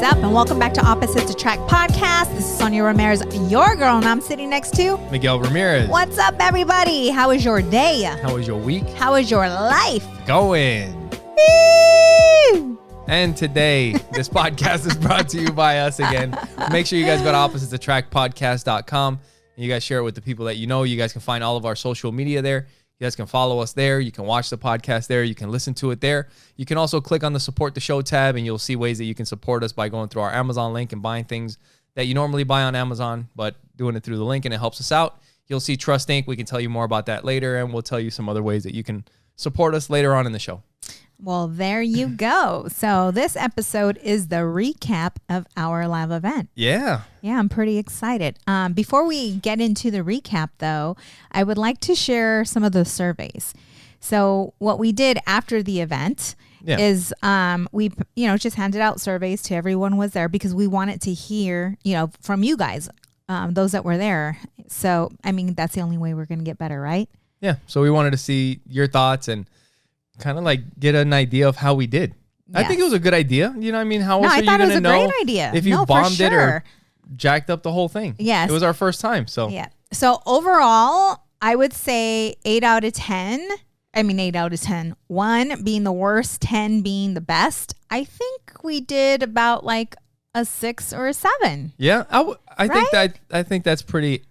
up? And welcome back to Opposites Attract Podcast. This is Sonia Ramirez, your girl, and I'm sitting next to Miguel Ramirez. What's up, everybody? How was your day? How was your week? How was your life? Going. And today, this podcast is brought to you by us again. Make sure you guys go to oppositesattractpodcast.com and you guys share it with the people that you know. You guys can find all of our social media there. You guys can follow us there. You can watch the podcast there. You can listen to it there. You can also click on the support the show tab and you'll see ways that you can support us by going through our Amazon link and buying things that you normally buy on Amazon, but doing it through the link, and it helps us out. You'll see Trust Inc. We can tell you more about that later, and we'll tell you some other ways that you can support us later on in the show. Well, there you go. So this episode is the recap of our live event. Yeah, I'm pretty excited. Before we get into the recap, though, I would like to share some of the surveys. So what we did after the event is we just handed out surveys to everyone who was there because we wanted to hear, from you guys, those that were there. So, I mean, that's the only way we're going to get better, right? Yeah. So we wanted to see your thoughts and kind of like get an idea of how we did. Yes. I think it was a good idea. You know what I mean? How else are you going to know great idea. If you bombed it or jacked up the whole thing? Yes. It was our first time. So yeah. So overall, I would say 8 out of 10. 8 out of 10. 1 being the worst, 10 being the best. I think we did about like a 6 or a 7. Yeah. I think that's pretty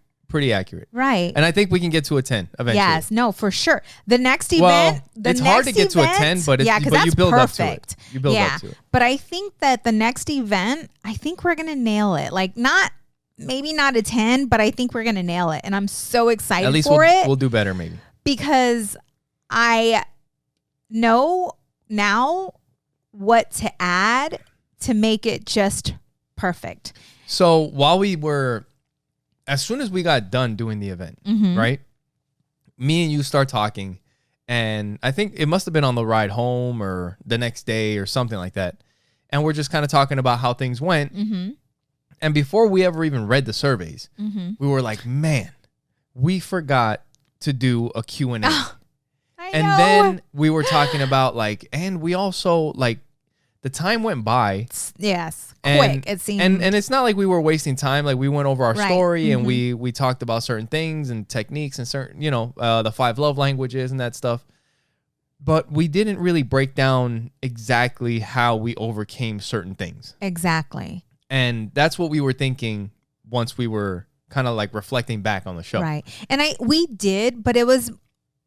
accurate. Right. And I think we can get to a 10 eventually. Yes, no, for sure. The next event, it's hard to get to a 10, but you build up to it. You build up to it. But I think that the next event, I think we're going to nail it. Like maybe not a 10, but I think we're going to nail it. And I'm so excited At least for it. We'll do better maybe. Because I know now what to add to make it just perfect. So as soon as we got done doing the event, right? Me and you start talking, and I think it must have been on the ride home or the next day or something like that. And we're just kind of talking about how things went. And before we ever even read the surveys, we were like, man, we forgot to do a Q&A. And then we were talking about and we also the time went by. Yes. Quick, it seemed. And it's not like we were wasting time. Like we went over our story and we talked about certain things and techniques and certain, the 5 love languages and that stuff. But we didn't really break down exactly how we overcame certain things. Exactly. And that's what we were thinking once we were kind of reflecting back on the show. Right. And we did, but it was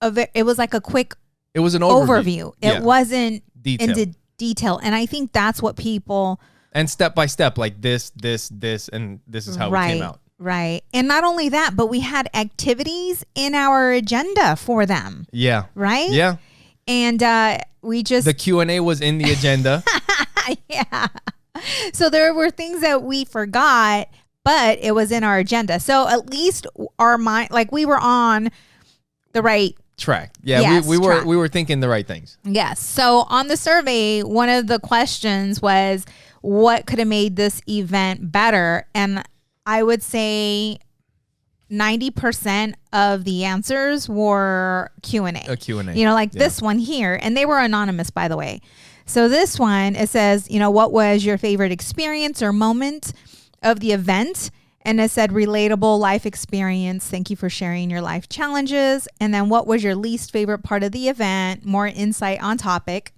like a quick It was an overview. It wasn't detailed. into detail. And I think that's what people... And step by step, like this, and this is how we came out. Right. And not only that, but we had activities in our agenda for them. Yeah. Right? Yeah. And we just... The Q&A was in the agenda. Yeah. So there were things that we forgot, but it was in our agenda. So at least our mind, we were on the right track. Yeah, yes, we were thinking the right things. Yes. So on the survey, one of the questions was, what could have made this event better? And I would say 90% of the answers were Q&A. A Q&A. This one here. And they were anonymous, by the way. So this one, it says, what was your favorite experience or moment of the event? And it said relatable life experience. Thank you for sharing your life challenges. And then what was your least favorite part of the event? More insight on topic.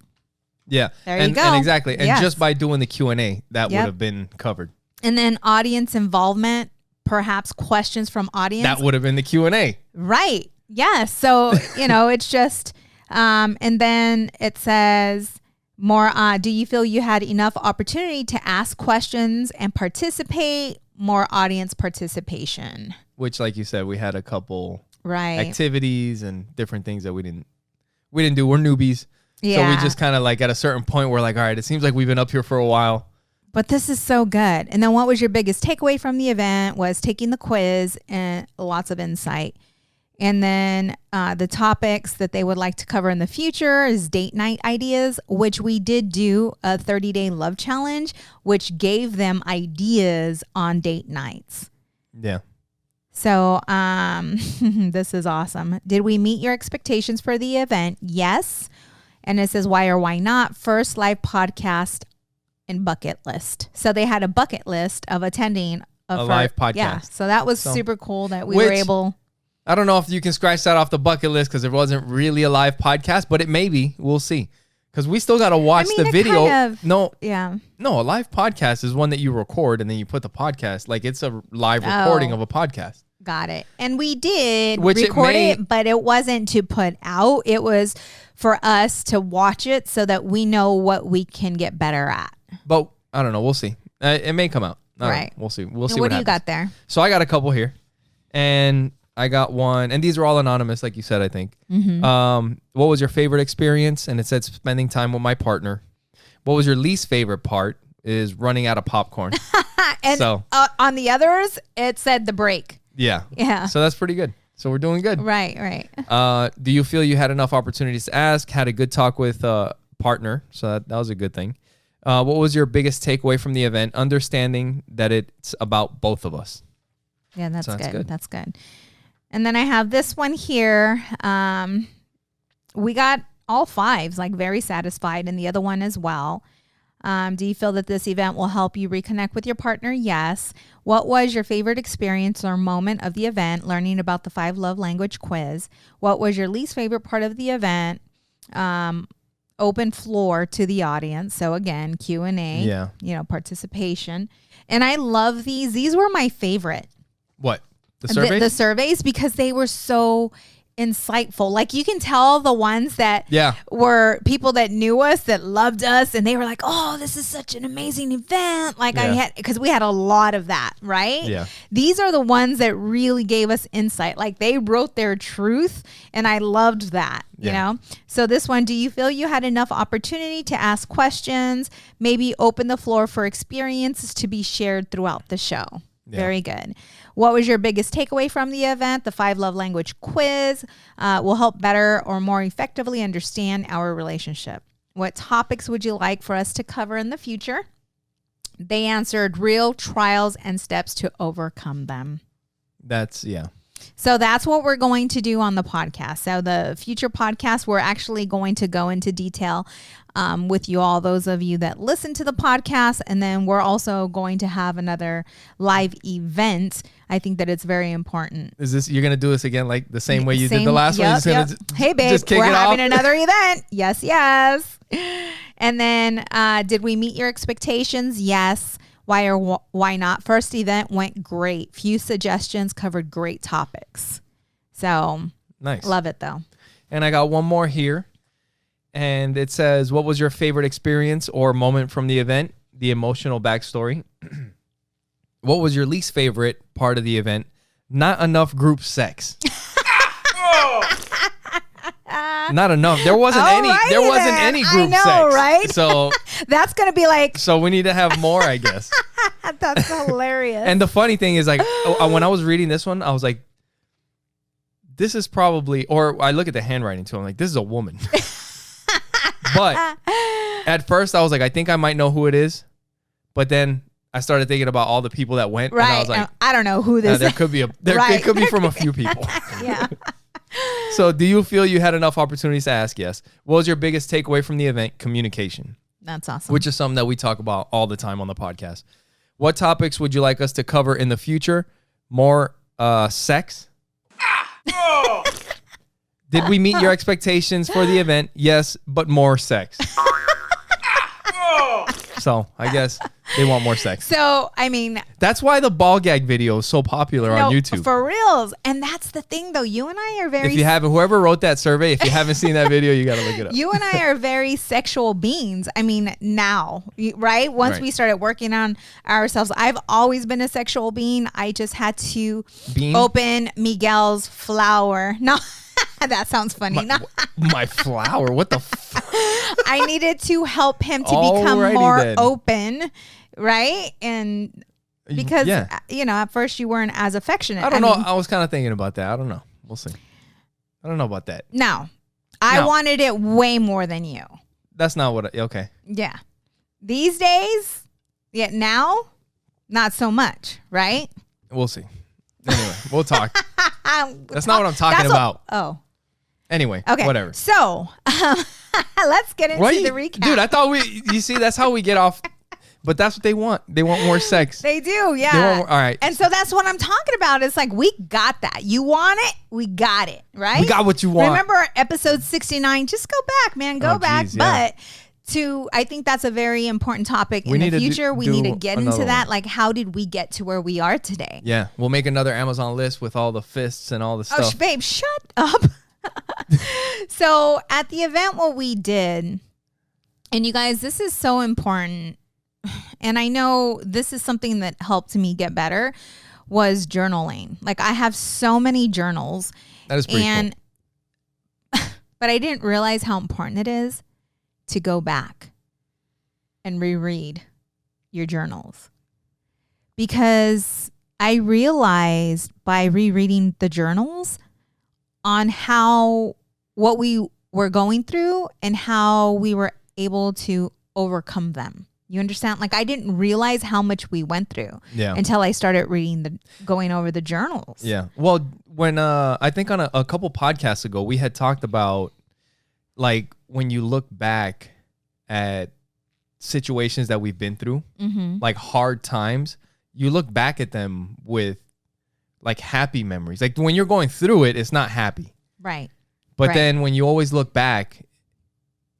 Yeah. There you go. And exactly. And just by doing the Q&A, that would have been covered. And then audience involvement, perhaps questions from audience. That would have been the Q&A. Right. Yes. So, it's just, and then it says more, do you feel you had enough opportunity to ask questions and participate? More audience participation. Which, like you said, we had a couple activities and different things that we didn't do. We're newbies. Yeah. So we just kind of at a certain point, we're like, all right, it seems like we've been up here for a while. But this is so good. And then what was your biggest takeaway from the event? Was taking the quiz and lots of insight. And then the topics that they would like to cover in the future is date night ideas, which we did do a 30-day love challenge, which gave them ideas on date nights. Yeah. So this is awesome. Did we meet your expectations for the event? Yes. And it says why or why not. First live podcast and bucket list. So they had a bucket list of attending a live podcast. Yeah. So that was super cool that we were able. I don't know if you can scratch that off the bucket list because it wasn't really a live podcast, but it may be. We'll see. Because we still got to watch the video. No, a live podcast is one that you record and then you put the podcast. Like it's a live recording of a podcast. Got it. And we did record it, but it wasn't to put out. It was for us to watch it so that we know what we can get better at. But I don't know. We'll see. It may come out. Right. We'll see. We'll see what what do you got there? So I got a couple here. And I got one, and these are all anonymous, like you said, I think. Mm-hmm. What was your favorite experience? And it said spending time with my partner. What was your least favorite part? Is running out of popcorn. And so, on the others, it said the break. Yeah. Yeah. So that's pretty good. So we're doing good. Right. Do you feel you had enough opportunities to ask? Had a good talk with a partner. So that was a good thing. What was your biggest takeaway from the event? Understanding that it's about both of us. Yeah, that's good. That's good. And then I have this one here. We got all fives, like very satisfied, and the other one as well. Do you feel that this event will help you reconnect with your partner? Yes. What was your favorite experience or moment of the event? Learning about the 5 love language quiz. What was your least favorite part of the event? Open floor to the audience. So again, Q&A, participation. And I love these. These were my favorite. What? The surveys? The surveys, because they were so insightful. Like you can tell the ones that were people that knew us, that loved us, and they were like, oh, this is such an amazing event. Like because we had a lot of that, right? Yeah. These are the ones that really gave us insight. Like they wrote their truth, and I loved that, you know? So this one, do you feel you had enough opportunity to ask questions? Maybe open the floor for experiences to be shared throughout the show. Yeah. Very good. What was your biggest takeaway from the event? The 5 love language quiz will help better or more effectively understand our relationship. What topics would you like for us to cover in the future? They answered real trials and steps to overcome them. So that's what we're going to do on the podcast. So the future podcast, we're actually going to go into detail with you all, those of you that listen to the podcast. And then we're also going to have another live event. I think that it's very important. You're going to do this again like the same way you did the last one? Hey, babe, we're having another event. Yes. And then did we meet your expectations? Yes. Why or why not? First event went great. Few suggestions, covered great topics. So nice. Love it though. And I got one more here. And it says, what was your favorite experience or moment from the event? The emotional backstory. What was your least favorite part of the event? Not enough group sex. Not enough. There wasn't any group sex. Right? So that's gonna be like. So we need to have more, I guess. That's hilarious. And the funny thing is, like, when I was reading this one, I was like, this is probably, or I look at the handwriting too. I'm like, this is a woman. But at first I was like, I think I might know who it is. But then I started thinking about all the people that went. Right. And I was like, I don't know who this is. There could be it could be from a few people. Yeah. So do you feel you had enough opportunities to ask? Yes. What was your biggest takeaway from the event? Communication. That's awesome. Which is something that we talk about all the time on the podcast. What topics would you like us to cover in the future? More sex? Did we meet your expectations for the event? Yes, but more sex. So I guess they want more sex. So, I mean, that's why the ball gag video is so popular on YouTube. For reals. And that's the thing, though. You and I are very... whoever wrote that survey, if you haven't seen that video, you got to look it up. You and I are very sexual beings. I mean, now, right? Once we started working on ourselves, I've always been a sexual being. I just had to open Miguel's flower. No. That sounds funny. My flower? What the I needed to help him to become more open, right? And because, at first you weren't as affectionate. I don't know. I was kind of thinking about that. I don't know. We'll see. I don't know about that. No. I wanted it way more than you. That's not what okay. Yeah. These days, now, not so much, right? We'll see. Anyway, we'll talk. That's not what I'm talking about. Anyway, okay. Whatever. So, let's get into the recap. Dude, I thought you see, that's how we get off. But that's what they want. They want more sex. They do, yeah. All right. And so that's what I'm talking about. It's like, we got that. You want it? We got it, right? We got what you want. Remember episode 69? Just go back, man. Go back. Geez, yeah. But I think that's a very important topic in the future. We need to get into that. Like, how did we get to where we are today? Yeah. We'll make another Amazon list with all the fists and all the stuff. Oh, babe, shut up. So at the event, what we did, and you guys, this is so important. And I know this is something that helped me get better, was journaling. Like, I have so many journals. That is pretty cool. But I didn't realize how important it is to go back and reread your journals. Because I realized by rereading the journals on what we were going through and how we were able to overcome them. You understand? Like, I didn't realize how much we went through until I started going over the journals. Yeah. Well, when I think on a couple podcasts ago, we had talked about, like, when you look back at situations that we've been through, like hard times, you look back at them with like happy memories. Like, when you're going through it, it's not happy. Right. But then when you always look back,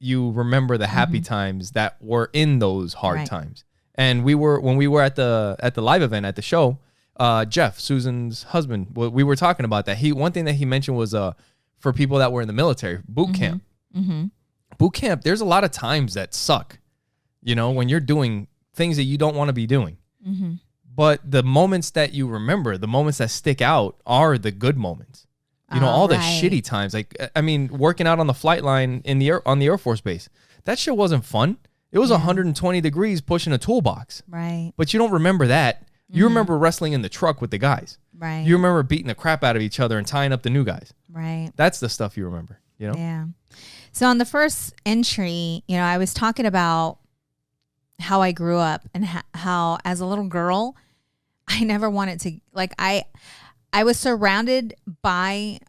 you remember the happy times that were in those hard times. And when we were at the live event at the show, Jeff, Susan's husband, we were talking about that. One thing that he mentioned was for people that were in the military, boot camp. Boot camp, there's a lot of times that suck, when you're doing things that you don't want to be doing. But the moments that you remember, the moments that stick out, are the good moments. All the shitty times. Like, I mean, working out on the flight line on the Air Force Base, that shit wasn't fun. It was 120 degrees pushing a toolbox. Right. But you don't remember that. You remember wrestling in the truck with the guys. Right. You remember beating the crap out of each other and tying up the new guys. Right. That's the stuff you remember, Yeah. So on the first entry, I was talking about how I grew up and how as a little girl, I never wanted to, like, I was surrounded by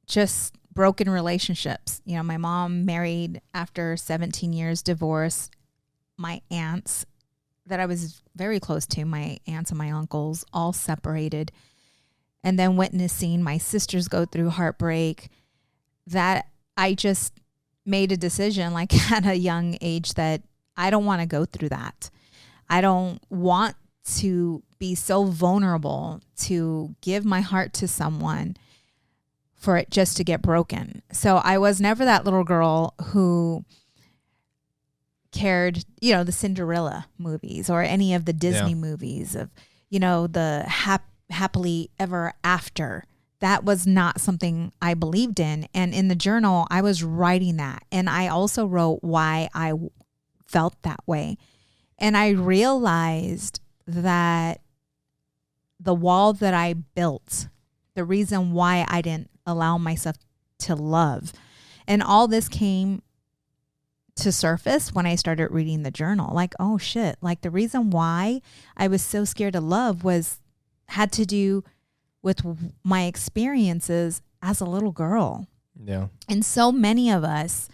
just broken relationships. My mom married after 17 years, divorce. My aunts that I was very close to, my aunts and my uncles, all separated. And then witnessing my sisters go through heartbreak, that I just made a decision, like, at a young age, that I don't want to go through that. I don't want to be so vulnerable to give my heart to someone for it just to get broken. So I was never that little girl who cared, the Cinderella movies or any of the Disney movies of, the happily ever after. That was not something I believed in. And in the journal, I was writing that. And I also wrote why I felt that way. And I realized that the wall that I built, the reason why I didn't allow myself to love, and all this came to surface when I started reading the journal. Like, oh shit, like the reason why I was so scared to love had to do with my experiences as a little girl. Yeah. And so many of us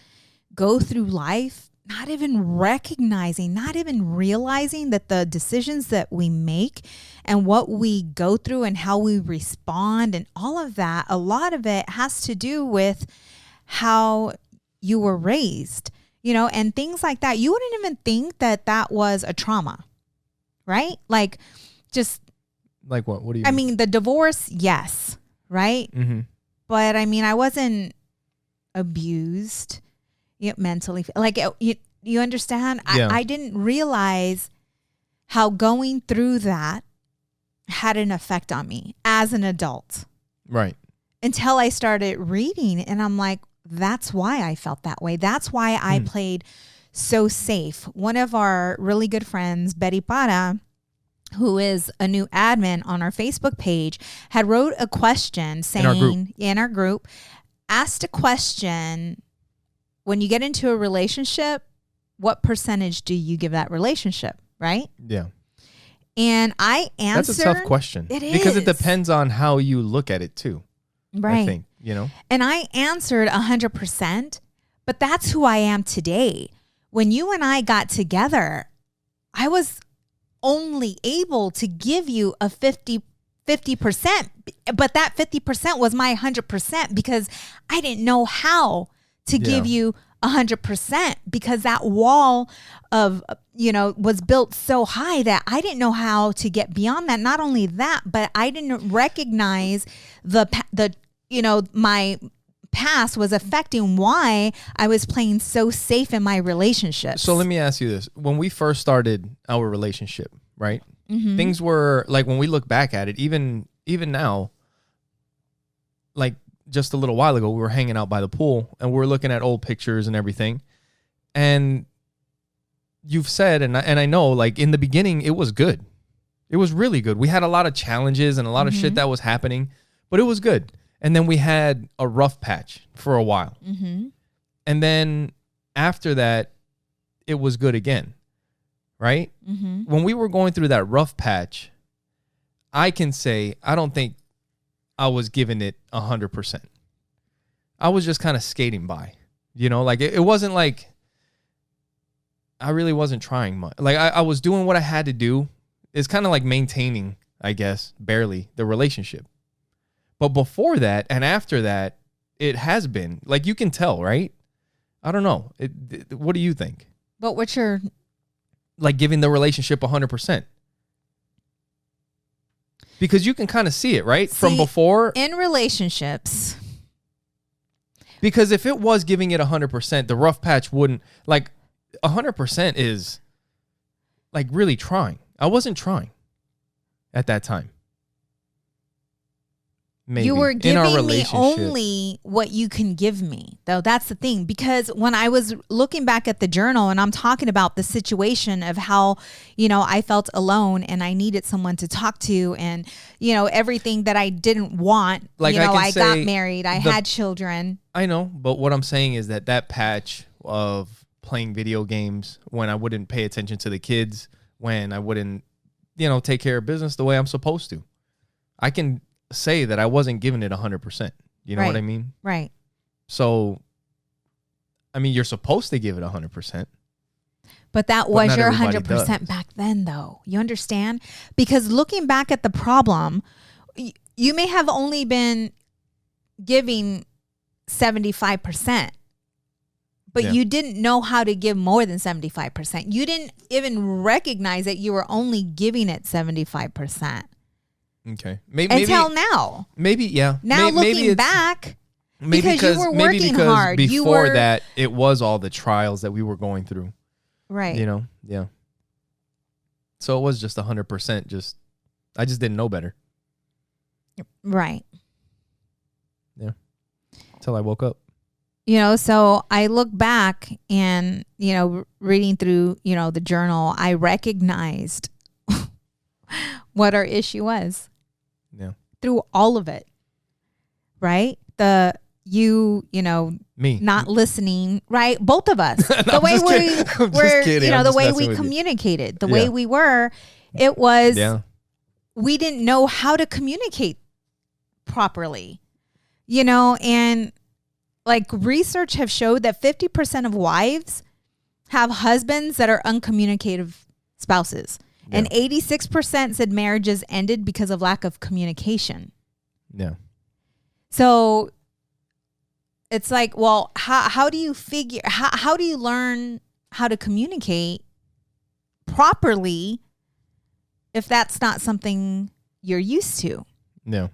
go through life not even recognizing, not even realizing that the decisions that we make and what we go through and how we respond and all of that, a lot of it has to do with how you were raised, and things like that. You wouldn't even think that was a trauma, right? Like, just like what? What do you mean? I mean, the divorce, yes, right? Mm-hmm. But I mean, I wasn't abused. Mentally, like, you understand? Yeah. I didn't realize how going through that had an effect on me as an adult. Right. Until I started reading, and I'm like, that's why I felt that way. That's why I played so safe. One of our really good friends, Betty Para, who is a new admin on our Facebook page, had wrote a question saying in our group, asked a question. When you get into a relationship, what percentage do you give that relationship, right? Yeah. And I answered. That's a tough question. It is. Because it depends on how you look at it too. Right. I think, And I answered 100%, but that's who I am today. When you and I got together, I was only able to give you a 50%, but that 50% was my 100% because I didn't know how to give you 100% because that wall of, was built so high that I didn't know how to get beyond that. Not only that, but I didn't recognize my past was affecting why I was playing so safe in my relationships. So let me ask you this. When we first started our relationship, right? Mm-hmm. Things were like, when we look back at it, even now, like just a little while ago, we were hanging out by the pool and we were looking at old pictures and everything. And you've said, and I know, like in the beginning, it was good. It was really good. We had a lot of challenges and a lot of shit that was happening, but it was good. And then we had a rough patch for a while. Mm-hmm. And then after that, it was good again. Right? Mm-hmm. When we were going through that rough patch, I can say I don't think I was giving it 100%. I was just kind of skating by. Like it wasn't like I really wasn't trying much. Like I was doing what I had to do. It's kind of like maintaining, I guess, barely the relationship. But before that and after that, it has been. Like you can tell, right? I don't know. What do you think? But what's your... Like giving the relationship 100%. Because you can kind of see it, right? From before. In relationships. Because if it was giving it 100%, the rough patch wouldn't, like 100% is like really trying. I wasn't trying at that time. Maybe. You were giving me only what you can give me, though. That's the thing. Because when I was looking back at the journal and I'm talking about the situation of how, I felt alone and I needed someone to talk to and, everything that I didn't want. Like I got married. I had children. I know. But what I'm saying is that patch of playing video games when I wouldn't pay attention to the kids, when I wouldn't, take care of business the way I'm supposed to. I can say that I wasn't giving it 100%. You know what I mean? Right. So, I mean, you're supposed to give it 100%. But that was your 100% back then, though. You understand? Because looking back at the problem, you may have only been giving 75%, but you didn't know how to give more than 75%. You didn't even recognize that you were only giving it 75%. Okay. Until now. Maybe, yeah. Now looking back, because you were working hard. Before that, it was all the trials that we were going through. Right. Yeah. So it was just 100%. I just didn't know better. Right. Yeah. Until I woke up. So I look back and, reading through, the journal, I recognized what our issue was. Yeah. Through all of it. Right? Me not listening, right? Both of us. The way the way we communicated, the way we were, it was we didn't know how to communicate properly. And like research have showed that 50% of wives have husbands that are uncommunicative spouses. Yeah. And 86% said marriages ended because of lack of communication. Yeah. So it's like, well, how do you figure, how do you learn how to communicate properly if that's not something you're used to? No.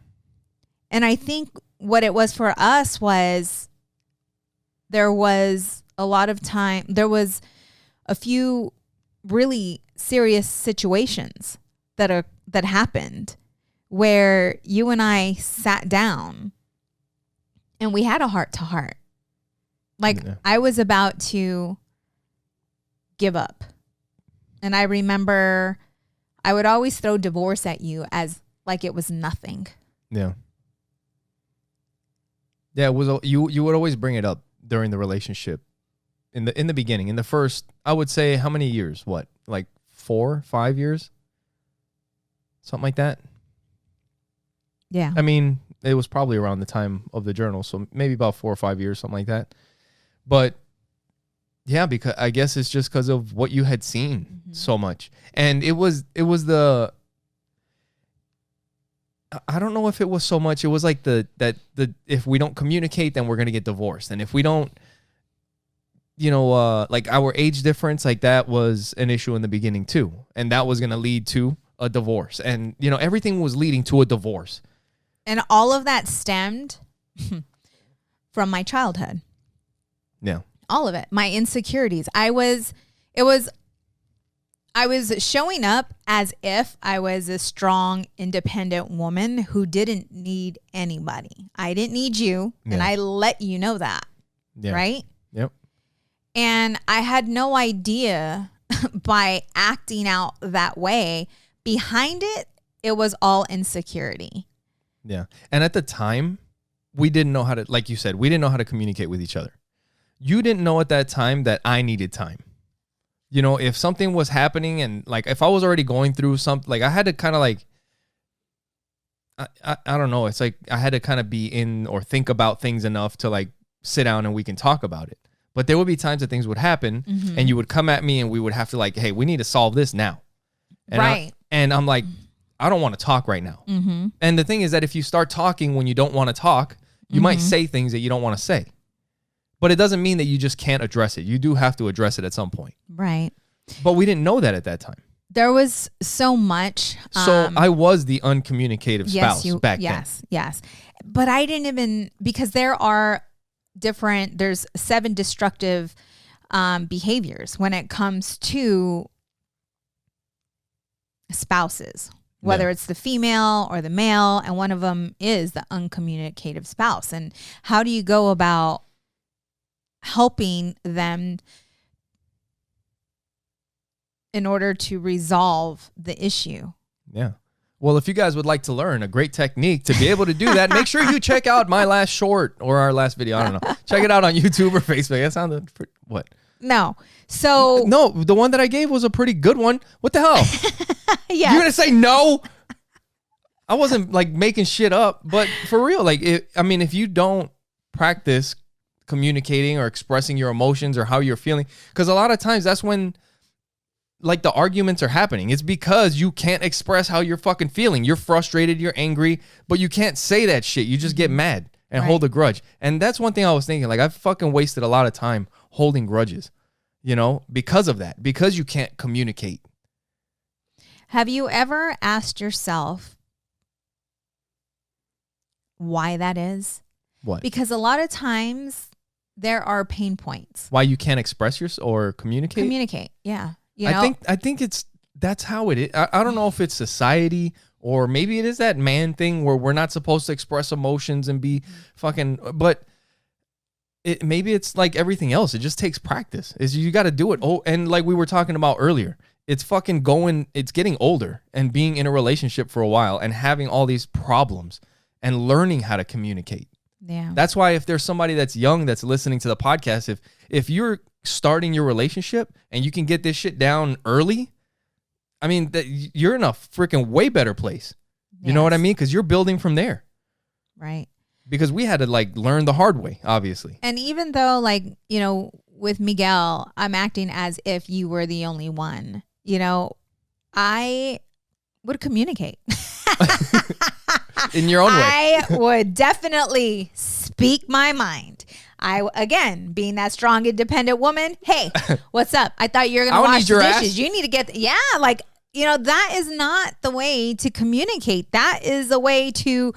And I think what it was for us was there was a lot of time, there was a few really serious situations that happened where you and I sat down and we had a heart to heart. Like I was about to give up. And I remember I would always throw divorce at you as like it was nothing. Yeah. Yeah, it was you would always bring it up during the relationship. In the beginning, in the first, I would say, how many years? What? Like 4, 5 years? Something like that. Yeah. I mean, it was probably around the time of the journal, so maybe about 4 or 5 years, something like that. But Yeah, because I guess it's just because of what you had seen so much. And it was the, I don't know if it was so much. It was like the if we don't communicate, then we're going to get divorced. And if we don't, like our age difference, like that was an issue in the beginning too. And that was going to lead to a divorce. And, everything was leading to a divorce. And all of that stemmed from my childhood. Yeah. All of it. My insecurities. I was showing up as if I was a strong, independent woman who didn't need anybody. I didn't need you, and I let you know that. Yeah. Right? Yep. And I had no idea by acting out that way, behind it, it was all insecurity. Yeah. And at the time, we didn't know how to, like you said, we didn't know how to communicate with each other. You didn't know at that time that I needed time. If something was happening and like if I was already going through something, like I had to kind of like, I don't know. It's like I had to kind of be in or think about things enough to like sit down and we can talk about it. But there would be times that things would happen and you would come at me and we would have to like, hey, we need to solve this now. And right. I'm like, I don't want to talk right now. Mm-hmm. And the thing is that if you start talking when you don't want to talk, you might say things that you don't want to say. But it doesn't mean that you just can't address it. You do have to address it at some point. Right. But we didn't know that at that time. There was so much. So I was the uncommunicative spouse back then. Yes. But I didn't even, because there's 7 destructive behaviors when it comes to spouses, whether it's the female or the male. And one of them is the uncommunicative spouse. And how do you go about helping them in order to resolve the issue? Yeah. Well, if you guys would like to learn a great technique to be able to do that, make sure you check out my last short or our last video. I don't know. Check it out on YouTube or Facebook. That sounded pretty, what? No. So no, the one that I gave was a pretty good one. What the hell? Yeah. You're going to say no? I wasn't like making shit up, but for real, like, if you don't practice communicating or expressing your emotions or how you're feeling, because a lot of times that's when like the arguments are happening. It's because you can't express how you're fucking feeling. You're frustrated, you're angry, but you can't say that shit. You just get mad and hold a grudge. And that's one thing I was thinking, like I've fucking wasted a lot of time holding grudges, because of that, because you can't communicate. Have you ever asked yourself why that is? What? Because a lot of times there are pain points. Why you can't express yourself or communicate? Communicate, yeah. I think that's how it is. I don't know if it's society or maybe it is that man thing where we're not supposed to express emotions and be fucking, but maybe it's like everything else. It just takes practice. You got to do it. Oh, and like we were talking about earlier, it's getting older and being in a relationship for a while and having all these problems and learning how to communicate. Yeah. That's why if there's somebody that's young that's listening to the podcast, if you're starting your relationship and you can get this shit down early, I mean, you're in a freaking way better place. You know what I mean? Because you're building from there. Right. Because we had to like learn the hard way, obviously. And even though like, with Miguel, I'm acting as if you were the only one, I would communicate. In your own way. I would definitely speak my mind. Again, being that strong, independent woman, hey, what's up? I thought you were going to wash the dishes. Ass. You need to get, that is not the way to communicate. That is a way to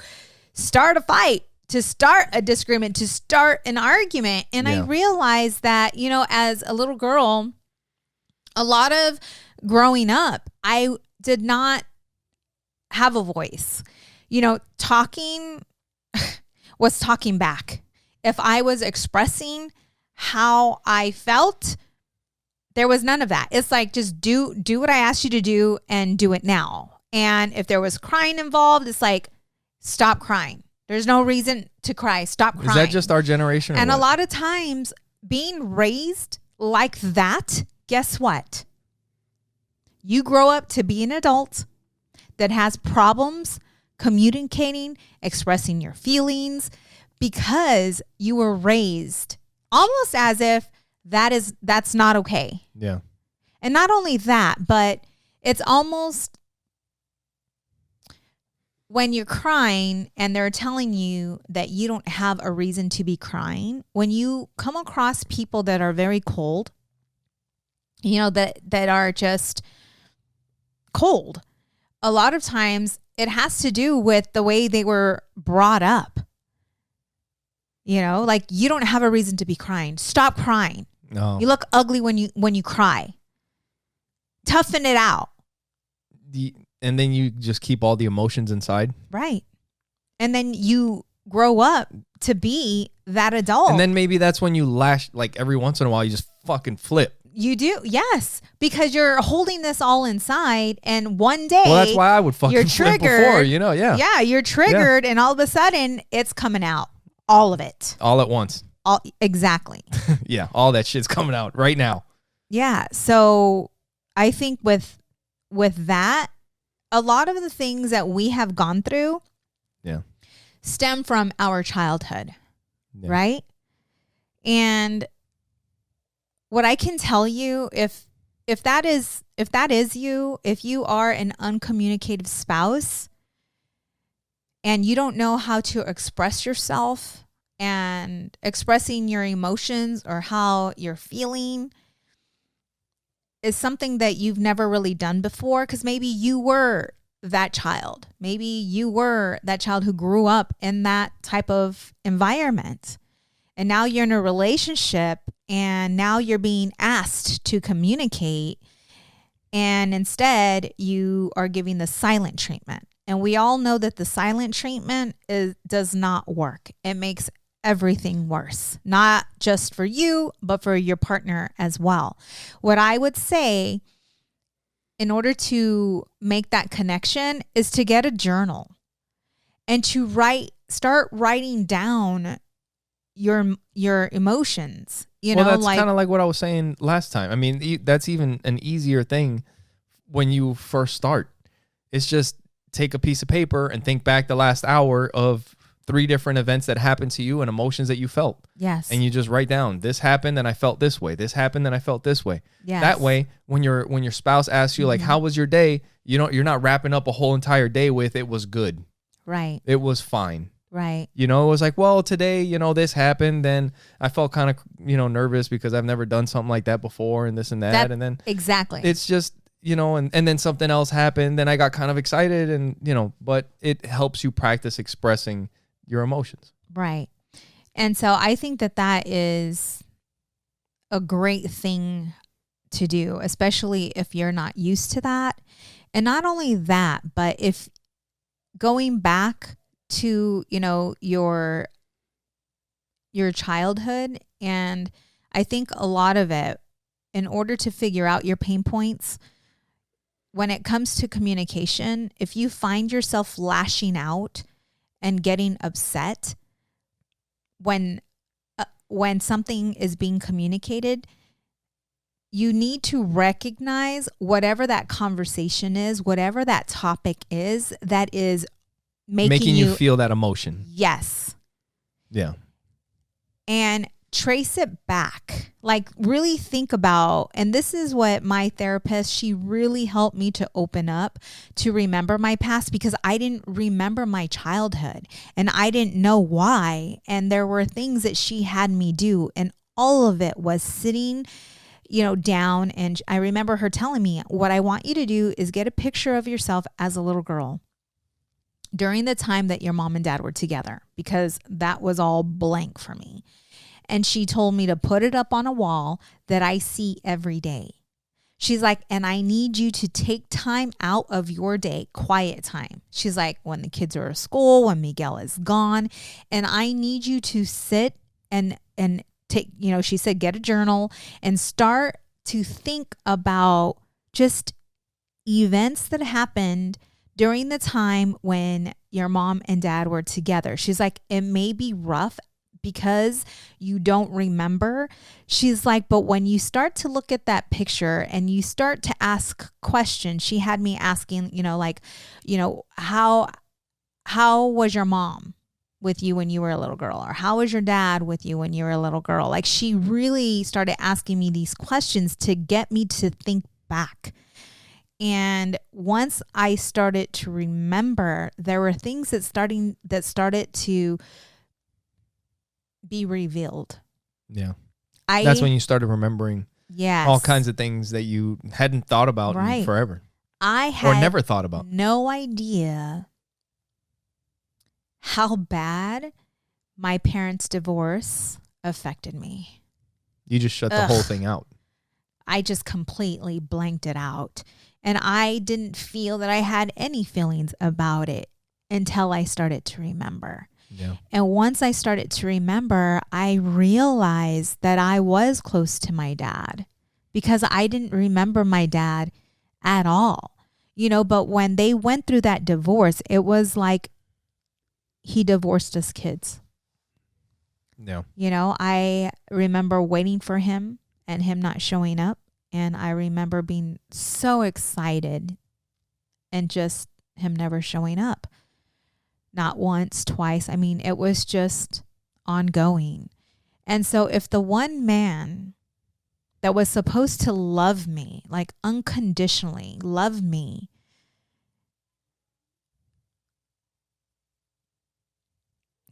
start a fight, to start a disagreement, to start an argument. And I realized that, as a little girl, a lot of growing up, I did not have a voice. Talking was talking back. If I was expressing how I felt, there was none of that. It's like, just do what I asked you to do and do it now. And if there was crying involved, it's like, stop crying. There's no reason to cry. Stop crying. Is that just our generation? And a lot of times being raised like that, guess what? You grow up to be an adult that has problems communicating, expressing your feelings, because you were raised almost as if that's not okay. Yeah. And not only that, but it's almost when you're crying and they're telling you that you don't have a reason to be crying, when you come across people that are very cold, that are just cold, a lot of times it has to do with the way they were brought up. Like you don't have a reason to be crying. Stop crying. No. You look ugly when you cry. Toughen it out. And then you just keep all the emotions inside. Right. And then you grow up to be that adult. And then maybe that's when you lash, like every once in a while, you just fucking flip. You do. Yes. Because you're holding this all inside. And one day. Well, that's why I would fucking flip before, Yeah. Yeah. You're triggered. Yeah. And all of a sudden it's coming out. All of it. All at once. Exactly. Yeah. All that shit's coming out right now. Yeah. So I think with that, a lot of the things that we have gone through stem from our childhood, right? And what I can tell you, if that is you, if you are an uncommunicative spouse and you don't know how to express yourself and expressing your emotions or how you're feeling is something that you've never really done before, because maybe you were that child. Maybe you were that child who grew up in that type of environment. And now you're in a relationship and now you're being asked to communicate. And instead you are giving the silent treatment. And we all know that the silent treatment does not work. It makes everything worse, not just for you, but for your partner as well. What I would say in order to make that connection is to get a journal and to start writing down your emotions. That's kind of like what I was saying last time. I mean, that's even an easier thing when you first start. It's just take a piece of paper and think back the last hour of 3 different events that happened to you and emotions that you felt. Yes. And you just write down, this happened and I felt this way. This happened and I felt this way. Yes. That way, when your spouse asks you, like, how was your day? You're not wrapping up a whole entire day with, it was good. Right. It was fine. Right. It was like, well, today, this happened. Then I felt kind of, nervous because I've never done something like that before and this and that. And then exactly. It's just, and then something else happened. Then I got kind of excited and, but it helps you practice expressing your emotions. Right. And so I think that is a great thing to do, especially if you're not used to that. And not only that, but if going back to, your childhood, and I think a lot of it, in order to figure out your pain points, when it comes to communication, if you find yourself lashing out and getting upset when something is being communicated, you need to recognize whatever that conversation is, whatever that topic is, that is making you feel that emotion. Yes. Yeah. And trace it back. Like, really think about, and this is what my therapist, she really helped me to open up to remember my past, because I didn't remember my childhood and I didn't know why. And there were things that she had me do, and all of it was sitting, down. And I remember her telling me, what I want you to do is get a picture of yourself as a little girl during the time that your mom and dad were together, because that was all blank for me. And she told me to put it up on a wall that I see every day. She's like, and I need you to take time out of your day, quiet time. She's like, when the kids are at school, when Miguel is gone, and I need you to sit and take, she said, get a journal and start to think about just events that happened during the time when your mom and dad were together. She's like, it may be rough because you don't remember. She's like, but when you start to look at that picture and you start to ask questions, she had me asking, how was your mom? with you when you were a little girl? Or how was your dad with you when you were a little girl? Like, she really started asking me these questions to get me to think back. And once I started to remember, there were things that started to be revealed. Yeah. That's when you started remembering all kinds of things that you hadn't thought about in forever. I had or never thought about. No idea how bad my parents' divorce affected me. You just shut the whole thing out. I just completely blanked it out. And I didn't feel that I had any feelings about it until I started to remember. Yeah. And once I started to remember, I realized that I was close to my dad because I didn't remember my dad at all. You know, but when they went through that divorce, it was like he divorced us kids. Yeah. You know, I remember waiting for him and him not showing up. And I remember being so excited and just him never showing up. Not once, twice. I mean, it was just ongoing. And so if the one man that was supposed to love me, like unconditionally love me,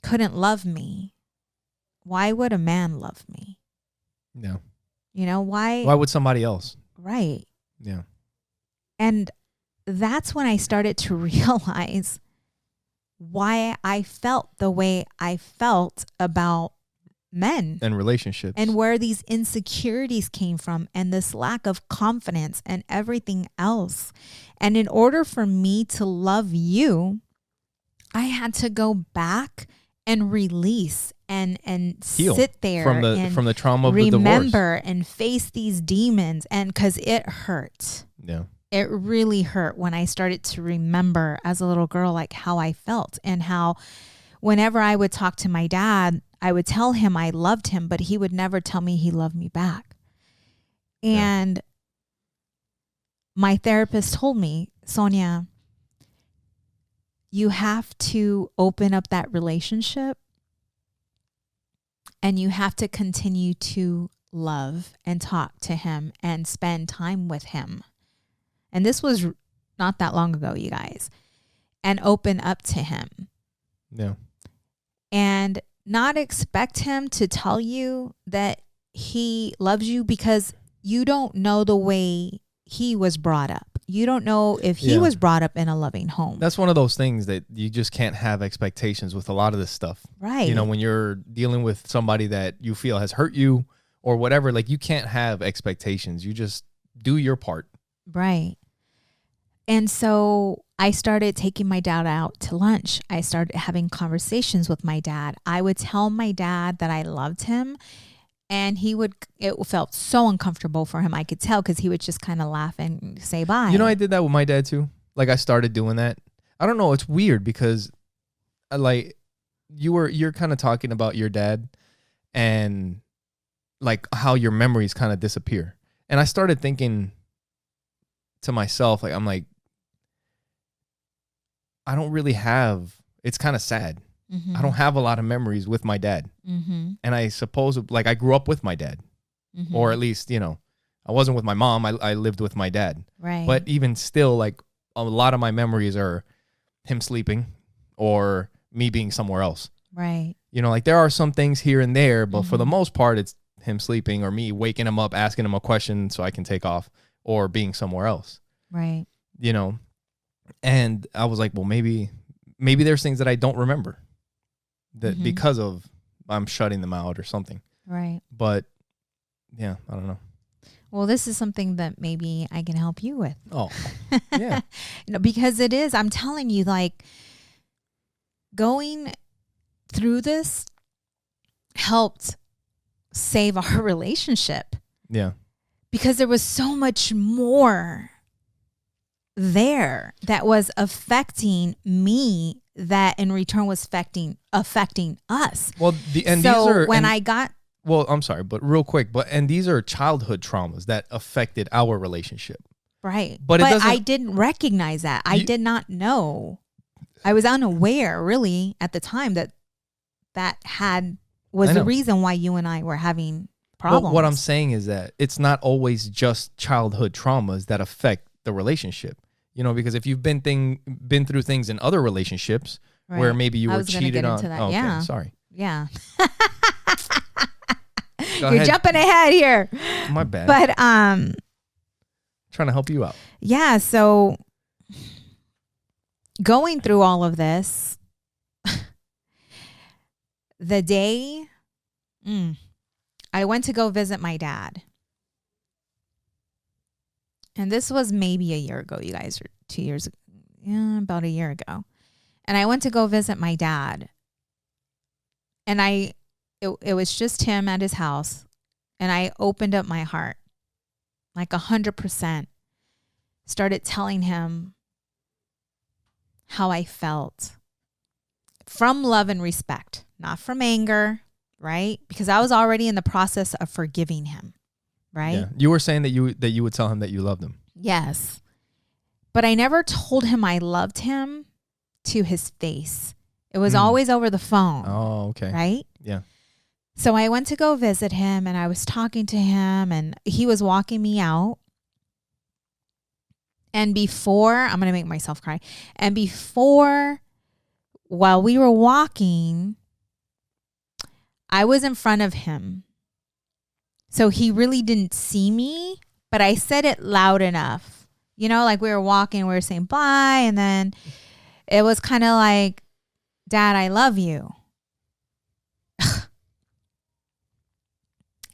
couldn't love me, why would a man love me? No. You know, why would somebody else? Right. Yeah. And that's when I started to realize why I felt the way I felt about men and relationships and where these insecurities came from and this lack of confidence and everything else. And in order for me to love you, I had to go back and release and heal sit there from the trauma of the divorce. Remember and face these demons, and because it hurt. Yeah. It really hurt when I started to remember as a little girl, like how I felt and how whenever I would talk to my dad, I would tell him I loved him, but he would never tell me he loved me back. And my therapist told me, Sonia, you have to open up that relationship and you have to continue to love and talk to him and spend time with him. And this was not that long ago, you guys. And open up to him. Yeah. And not expect him to tell you that he loves you because you don't know the way he was brought up. You don't know if he was brought up in a loving home. That's one of those things that you just can't have expectations with a lot of this stuff. Right. You know, when you're dealing with somebody that you feel has hurt you or whatever, like you can't have expectations. You just do your part. Right. And so I started taking my dad out to lunch. I started having conversations with my dad. I would tell my dad that I loved him. And it felt so uncomfortable for him. I could tell because he would just kind of laugh and say bye. You know, I did that with my dad too. Like I started doing that. I don't know. It's weird because like you're kind of talking about your dad and like how your memories kind of disappear. And I started thinking to myself, like, I'm like, I don't really have, it's kind of sad. Mm-hmm. I don't have a lot of memories with my dad. Mm-hmm. And I suppose like I grew up with my dad, or at least, you know, I wasn't with my mom. I lived with my dad. Right. But even still, like a lot of my memories are him sleeping or me being somewhere else. Right. You know, like there are some things here and there, but for the most part, it's him sleeping or me waking him up, asking him a question so I can take off or being somewhere else. Right. You know, and I was like, well, maybe there's things that I don't remember. That because of I'm shutting them out or something. Right. But yeah, I don't know. Well, this is something that maybe I can help you with. Oh, yeah. No, because it is, I'm telling you, like going through this helped save our relationship. Yeah. Because there was so much more there that was affecting me that in return was affecting us. Well, well, I'm sorry, but real quick, and these are childhood traumas that affected our relationship. Right. But I didn't recognize that. I did not know. I was unaware really at the time that that was the reason why you and I were having problems. But what I'm saying is that it's not always just childhood traumas that affect the relationship. You know, because if you've been through things in other relationships where maybe you were cheated on. Oh, okay, sorry. Yeah. You're jumping ahead here. My bad. But trying to help you out. Yeah, so going through all of this, the day I went to go visit my dad. And this was maybe a year ago, you guys, or 2 years ago. Yeah, about a year ago. And I went to go visit my dad. And it was just him at his house. And I opened up my heart, like 100%. Started telling him how I felt from love and respect, not from anger, right? Because I was already in the process of forgiving him, right? Yeah. You were saying that you would tell him that you loved him. Yes. But I never told him I loved him to his face. It was always over the phone. Oh, okay. Right? Yeah. So I went to go visit him and I was talking to him and he was walking me out. And before, I'm going to make myself cry. And before, while we were walking, I was in front of him. So he really didn't see me, but I said it loud enough. You know, like we were walking, we were saying bye. And then it was kind of like, Dad, I love you.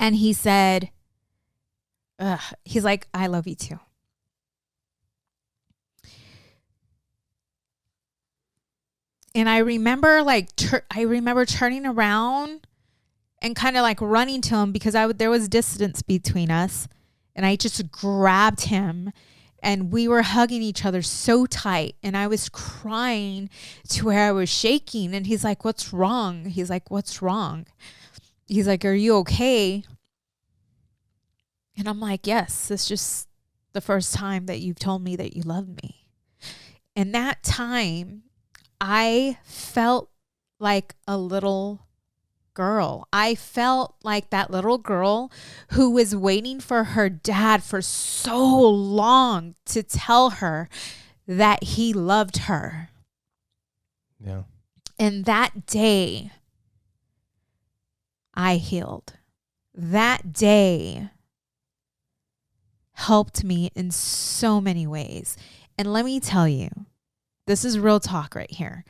And he said, he's like, I love you too. And I remember turning around and kind of like running to him because there was distance between us. And I just grabbed him and we were hugging each other so tight. And I was crying to where I was shaking. And he's like, what's wrong? He's like, what's wrong? He's like, are you okay? And I'm like, yes, it's just the first time that you've told me that you love me. And that time, I felt like a little girl. I felt like that little girl who was waiting for her dad for so long to tell her that he loved her. Yeah. And that day, I healed. That day helped me in so many ways. And let me tell you, this is real talk right here.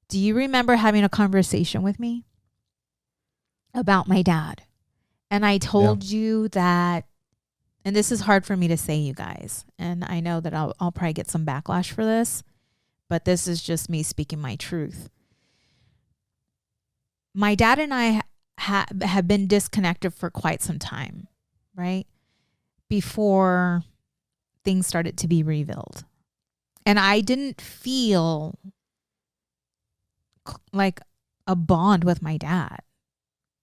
Do you remember having a conversation with me about my dad? And I told you that, and this is hard for me to say, you guys, and I know that I'll probably get some backlash for this, but this is just me speaking my truth. My dad and I have been disconnected for quite some time, right? Before things started to be revealed. And I didn't feel like a bond with my dad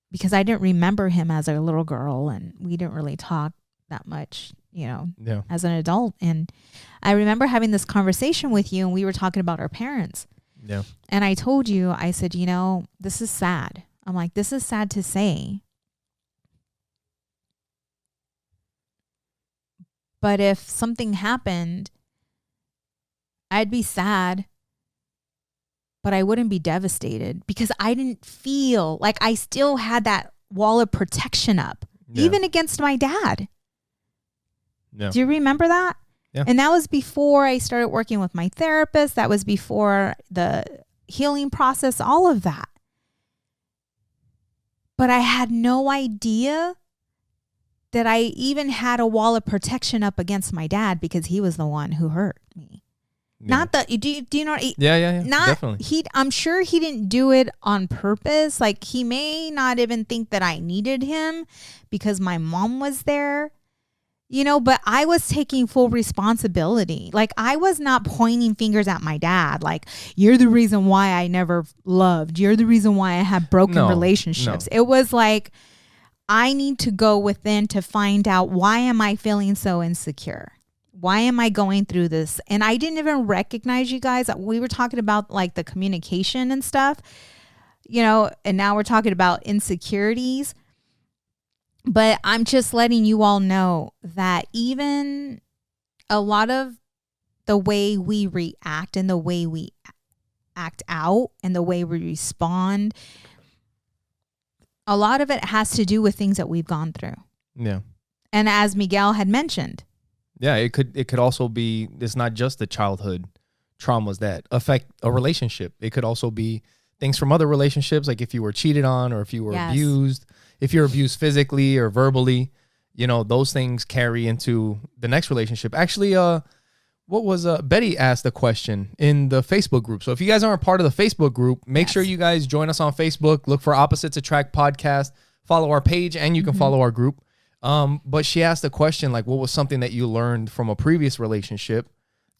because I didn't remember him as a little girl and we didn't really talk that much, you know, as an adult. And I remember having this conversation with you and we were talking about our parents. Yeah. And I told you, I said, you know, this is sad. I'm like, this is sad to say. But if something happened, I'd be sad, but I wouldn't be devastated because I didn't feel like I still had that wall of protection up, even against my dad. Yeah. Do you remember that? Yeah. And that was before I started working with my therapist. That was before the healing process, all of that. But I had no idea that I even had a wall of protection up against my dad because he was the one who hurt me. Yeah. Not the, do you know? Yeah. Not, definitely. I'm sure he didn't do it on purpose. Like he may not even think that I needed him because my mom was there, you know, but I was taking full responsibility. Like I was not pointing fingers at my dad. Like you're the reason why I never loved. You're the reason why I had broken relationships. No. It was like, I need to go within to find out why am I feeling so insecure? Why am I going through this? And I didn't even recognize, you guys. We were talking about like the communication and stuff. and now we're talking about insecurities. But I'm just letting you all know that even a lot of the way we react and the way we act out and the way we respond, a lot of it has to do with things that we've gone through. Yeah. And as Miguel had mentioned. Yeah, it could also be, it's not just the childhood traumas that affect a relationship. It could also be things from other relationships, like if you were cheated on or if you were abused, if you're abused physically or verbally, those things carry into the next relationship. Actually, Betty asked a question in the Facebook group. So if you guys aren't part of the Facebook group, make sure you guys join us on Facebook. Look for Opposites Attract Podcast. Follow our page, and you can follow our group. But she asked a question like, what was something that you learned from a previous relationship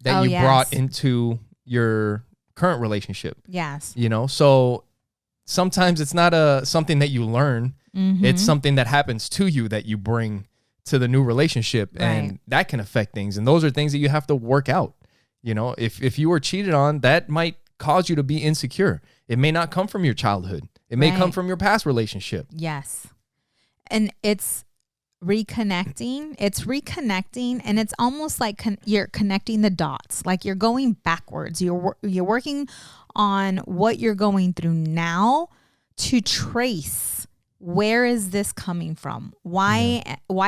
that you brought into your current relationship? Yes. So sometimes it's not something that you learn. It's something that happens to you that you bring to the new relationship, and that can affect things. And those are things that you have to work out. If you were cheated on, that might cause you to be insecure. It may not come from your childhood. It may come from your past relationship. Yes. And it's reconnecting. And it's almost like you're connecting the dots. Like you're going backwards. You're working on what you're going through now to trace, where is this coming from? Why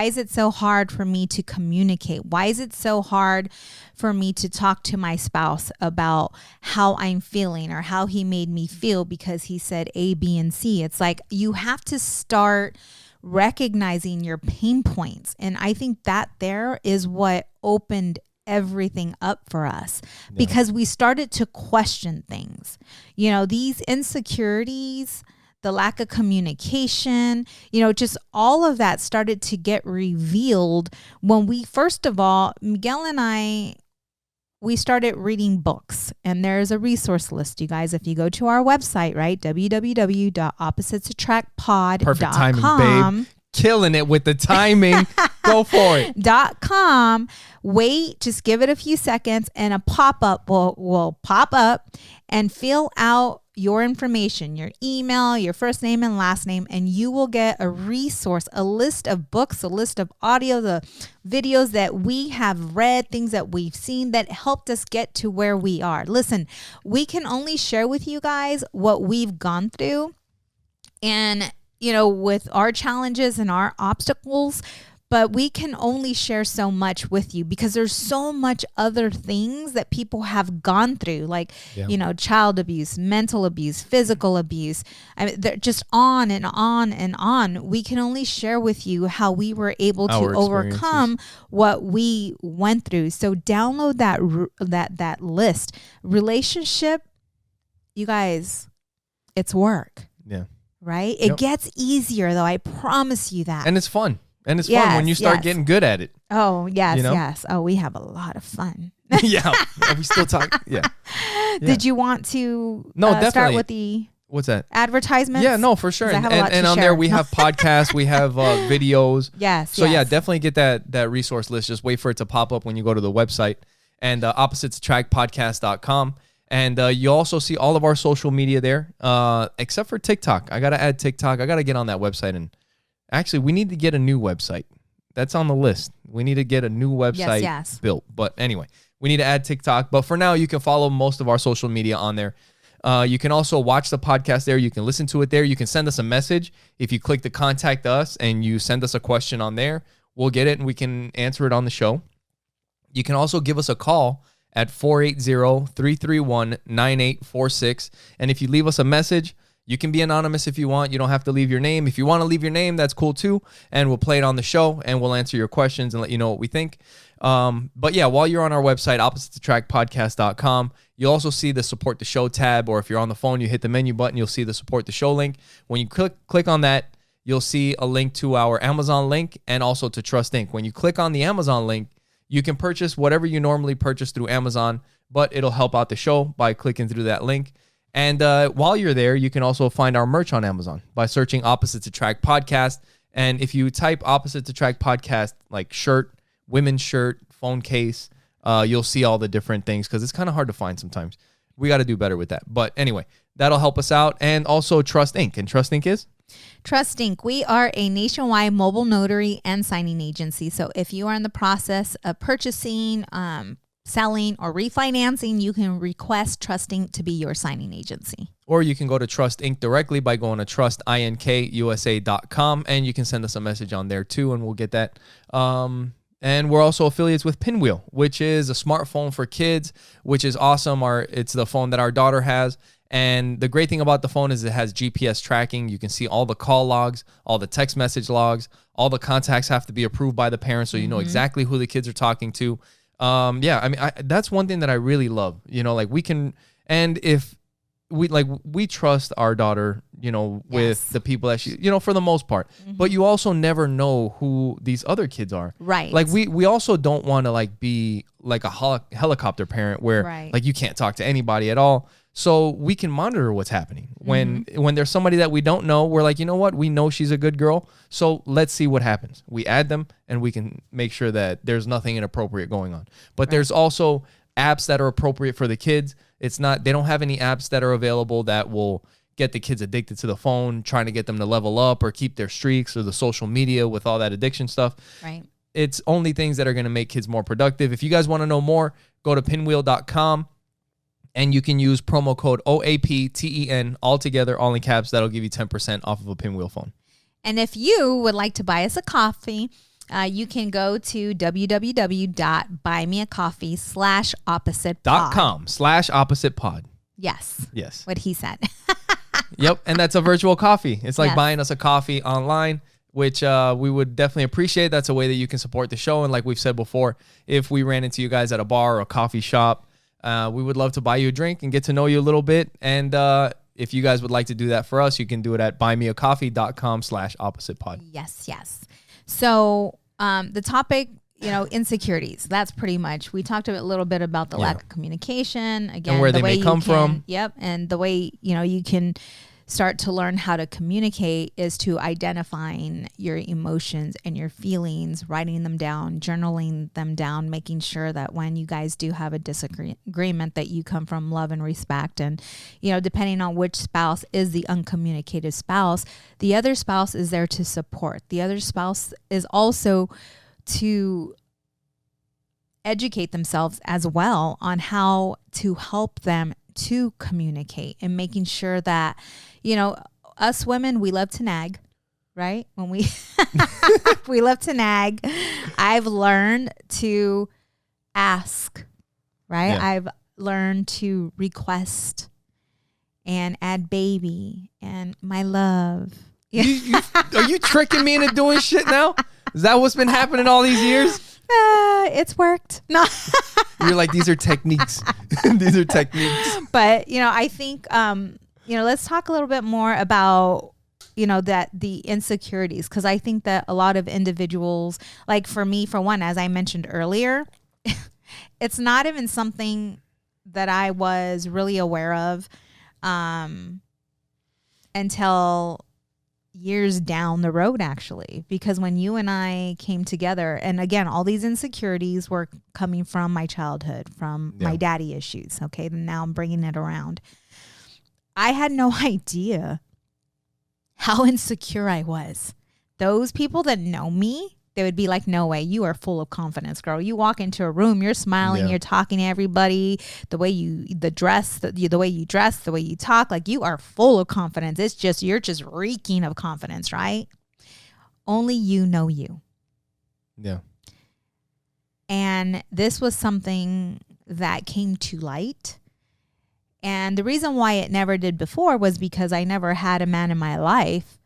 is it so hard for me to communicate? Why is it so hard for me to talk to my spouse about how I'm feeling or how he made me feel because he said A, B, and C? It's like you have to start recognizing your pain points. And I think that there is what opened everything up for us because we started to question things. These insecurities, the lack of communication, just all of that started to get revealed when first of all, Miguel and I, we started reading books, and there's a resource list, you guys. If you go to our website, right, www.oppositesattractpod.com. Perfect timing, babe. Killing it with the timing. Go for it. .com. Wait, just give it a few seconds, and a pop-up will pop up, and fill out your information, your email, your first name and last name, and you will get a resource, a list of books, a list of audio, the videos that we have read, things that we've seen that helped us get to where we are. Listen, we can only share with you guys what we've gone through, and with our challenges and our obstacles, but we can only share so much with you because there's so much other things that people have gone through, like, child abuse, mental abuse, physical abuse. I mean, they're just on and on and on. We can only share with you how we were able to overcome what we went through. So download that list. Relationship, you guys, it's work. Yeah. Right? It gets easier though. I promise you that. And it's fun. And it's fun when you start getting good at it. Oh, yes, yes. Oh, we have a lot of fun. Yeah. We still talk. Yeah. Did you want to definitely start with the what's that? Advertisements? Yeah, no, for sure. And on there we have podcasts, we have videos. Yes. So yeah, definitely get that resource list. Just wait for it to pop up when you go to the website, and oppositesattractpodcast.com. And you also see all of our social media there, except for TikTok. I got to add TikTok. I got to get on that website. And actually, we need to get a new website. That's on the list. We need to get a new website built. But anyway, we need to add TikTok. But for now, you can follow most of our social media on there. You can also watch the podcast there. You can listen to it there. You can send us a message. If you click the contact us and you send us a question on there, we'll get it and we can answer it on the show. You can also give us a call at 480-331-9846. And if you leave us a message, you can be anonymous if you want. You don't have to leave your name. If you want to leave your name, that's cool too. And we'll play it on the show and we'll answer your questions and let you know what we think. But yeah, while you're on our website, oppositesattractpodcast.com, you'll also see the support the show tab, or if you're on the phone, you hit the menu button, you'll see the support the show link. When you click on that, you'll see a link to our Amazon link and also to Trust Inc. When you click on the Amazon link, you can purchase whatever you normally purchase through Amazon, but it'll help out the show by clicking through that link. And while you're there, you can also find our merch on Amazon by searching Opposites Attract Podcast. And if you type Opposites Attract Podcast, like shirt, women's shirt, phone case, you'll see all the different things because it's kind of hard to find sometimes. we got to do better with that. But anyway, that'll help us out. And also Trust Inc. And Trust Inc. is? Trust Inc. We are a nationwide mobile notary and signing agency. So if you are in the process of purchasing, selling, or refinancing, you can request Trust Inc. to be your signing agency. Or you can go to Trust Inc. directly by going to trustinkusa.com, and you can send us a message on there too, and we'll get that. And we're also affiliates with Pinwheel, which is a smartphone for kids, which is awesome. It's the phone that our daughter has. And the great thing about the phone is it has GPS tracking. You can see all the call logs, all the text message logs, all the contacts have to be approved by the parents, so you know exactly who the kids are talking to. That's one thing that I really love. Like we can, and if we trust our daughter, with the people that she, for the most part. But you also never know who these other kids are. Right. Like we also don't want to be like a helicopter parent where like you can't talk to anybody at all. So we can monitor what's happening. When there's somebody that we don't know, we're like, you know what? We know she's a good girl, so let's see what happens. We add them, and we can make sure that there's nothing inappropriate going on. But there's also apps that are appropriate for the kids. They don't have any apps that are available that will get the kids addicted to the phone, trying to get them to level up or keep their streaks or the social media with all that addiction stuff. Right. It's only things that are going to make kids more productive. If you guys want to know more, go to pinwheel.com. And you can use promo code OAPTEN, all together, all in caps. That'll give you 10% off of a Pinwheel phone. And if you would like to buy us a coffee, you can go to www.buymeacoffee.com/opposite pod. Yes. Yes. What he said. Yep. And that's a virtual coffee. It's like buying us a coffee online, which we would definitely appreciate. That's a way that you can support the show. And like we've said before, if we ran into you guys at a bar or a coffee shop, we would love to buy you a drink and get to know you a little bit. And if you guys would like to do that for us, you can do it at buymeacoffee.com/oppositepod. Yes. So the topic, insecurities. That's pretty much, we talked a little bit about the lack of communication. Again, and where they may come from. Yep. And the way, you can start to learn how to communicate is to identifying your emotions and your feelings, writing them down, journaling them down, making sure that when you guys do have a disagreement that you come from love and respect. And, depending on which spouse is the uncommunicative spouse, the other spouse is there to support. The other spouse is also to educate themselves as well on how to help them to communicate, and making sure that, us women, we love to nag, right? When we love to nag. I've learned to ask, right? Yeah. I've learned to request and add baby and my love. Yeah. Are you tricking me into doing shit now? Is that what's been happening all these years? It's worked. No. You're like, these are techniques. These are techniques. But, I think, let's talk a little bit more about, that the insecurities. Because I think that a lot of individuals, like for me, for one, as I mentioned earlier, it's not even something that I was really aware of until years down the road, actually, because when you and I came together, and again, all these insecurities were coming from my childhood, from my daddy issues. Okay. And now I'm bringing it around. I had no idea how insecure I was. Those people that know me, they would be like, no way, you are full of confidence, girl. You walk into a room, you're smiling, you're talking to everybody, the way you dress, the way you talk, like you are full of confidence. You're just reeking of confidence, right? Only you know you. Yeah. And this was something that came to light. And the reason why it never did before was because I never had a man in my life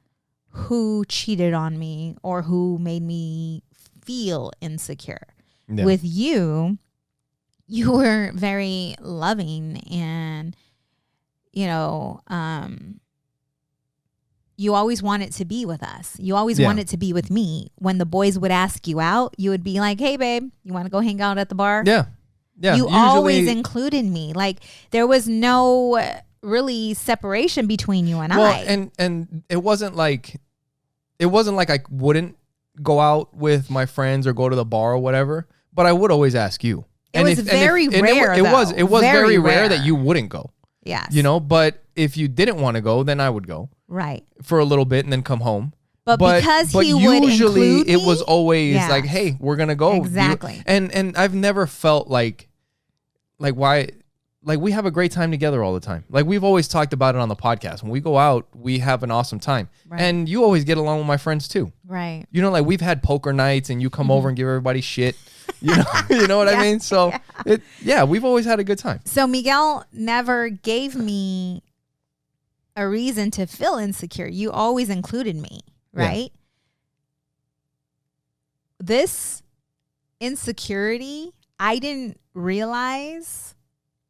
who cheated on me or who made me feel insecure. Yeah. With you were very loving, and you always wanted to be with us. You always wanted to be with me. When the boys would ask you out, you would be like, hey babe, you want to go hang out at the bar? Yeah. You always included me. Like there was no really separation between you and I. And it wasn't like I wouldn't go out with my friends or go to the bar or whatever, but I would always ask you. It was very rare. It was very rare that you wouldn't go. Yes. You know, but if you didn't want to go, then I would go. Right. For a little bit and then come home. But because he would usually include it me, was always like, hey, we're gonna go. Exactly. And I've never felt like why, like we have a great time together all the time. Like we've always talked about it on the podcast. When we go out, we have an awesome time. Right. And you always get along with my friends too. Right. You know, like we've had poker nights and you come over and give everybody shit. You know, you know what I mean? So we've always had a good time. So Miguel never gave me a reason to feel insecure. You always included me, right? Yeah. This insecurity, I didn't realize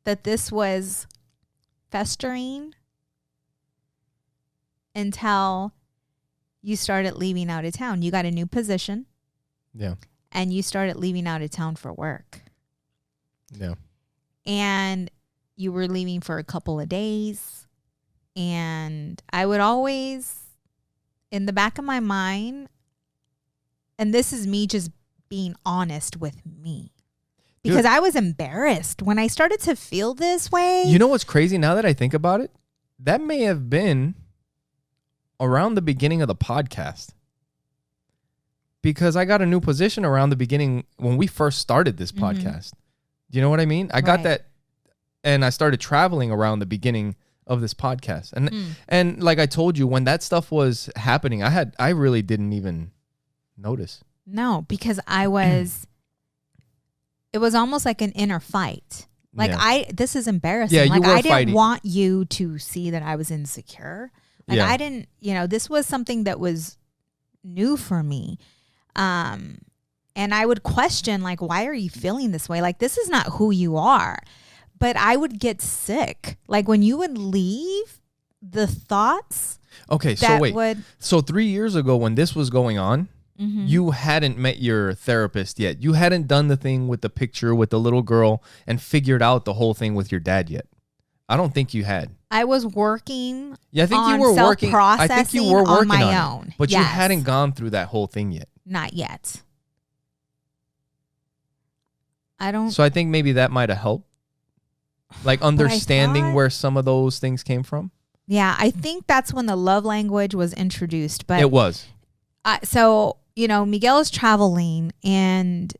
that this was festering until you started leaving out of town. You got a new position. Yeah. And you started leaving out of town for work. Yeah. And you were leaving for a couple of days. And I would always, in the back of my mind, and this is me just being honest with me, because I was embarrassed when I started to feel this way. You know what's crazy now that I think about it? That may have been around the beginning of the podcast. Because I got a new position around the beginning when we first started this podcast. Do you know what I mean? I got that, and I started traveling around the beginning of this podcast. And like I told you, when that stuff was happening, I really didn't even notice. No, because it was almost like an inner fight. Like this is embarrassing. Yeah, like you were I didn't fighting. want you to see that I was insecure. Like I didn't, this was something that was new for me. And I would question, like, why are you feeling this way? Like, this is not who you are. But I would get sick. Like, when you would leave, the thoughts. Okay, so wait. So 3 years ago when this was going on, you hadn't met your therapist yet. You hadn't done the thing with the picture with the little girl and figured out the whole thing with your dad yet. I don't think you had. I was working. Yeah, I think on you were working. I think you were working on my on own. It, but you hadn't gone through that whole thing yet. Not yet. I don't. So I think maybe that might have helped. Like understanding where some of those things came from. Yeah, I think that's when the love language was introduced. But it was. So, Miguel is traveling and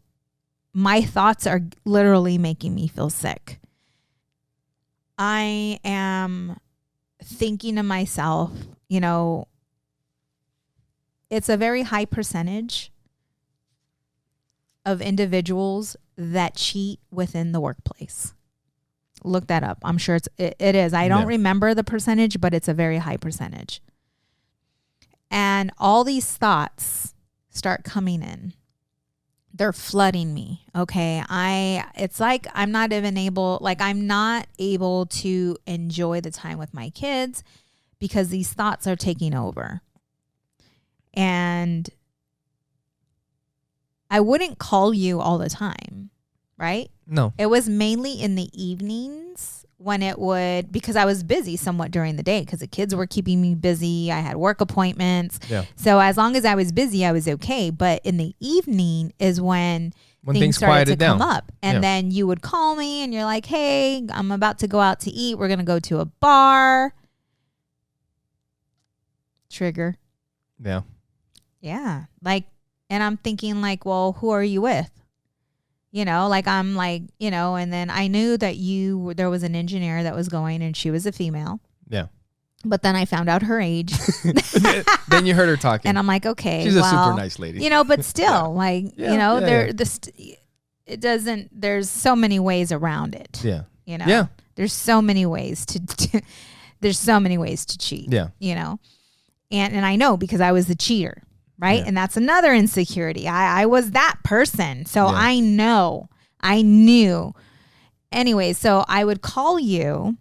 my thoughts are literally making me feel sick. I am thinking to myself, it's a very high percentage of individuals that cheat within the workplace. Look that up. I'm sure it is. I don't remember the percentage, but it's a very high percentage. And all these thoughts start coming in. They're flooding me. Okay. It's like I'm not able to enjoy the time with my kids because these thoughts are taking over. And I wouldn't call you all the time, right? No. It was mainly in the evenings because I was busy somewhat during the day because the kids were keeping me busy. I had work appointments. Yeah. So as long as I was busy, I was okay. But in the evening is when things started to come up. And then you would call me and you're like, hey, I'm about to go out to eat. We're going to go to a bar. Trigger. Yeah. Yeah. And I'm thinking well, who are you with? And then I knew that there was an engineer that was going and she was a female. Yeah. But then I found out her age. Then you heard her talking. And I'm like, okay. She's a super nice lady. But still, there's so many ways around it. Yeah. Yeah. There's so many ways to cheat. Yeah. And I know because I was the cheater. Right. Yeah. And that's another insecurity. I was that person. So I knew. Anyway, so I would call you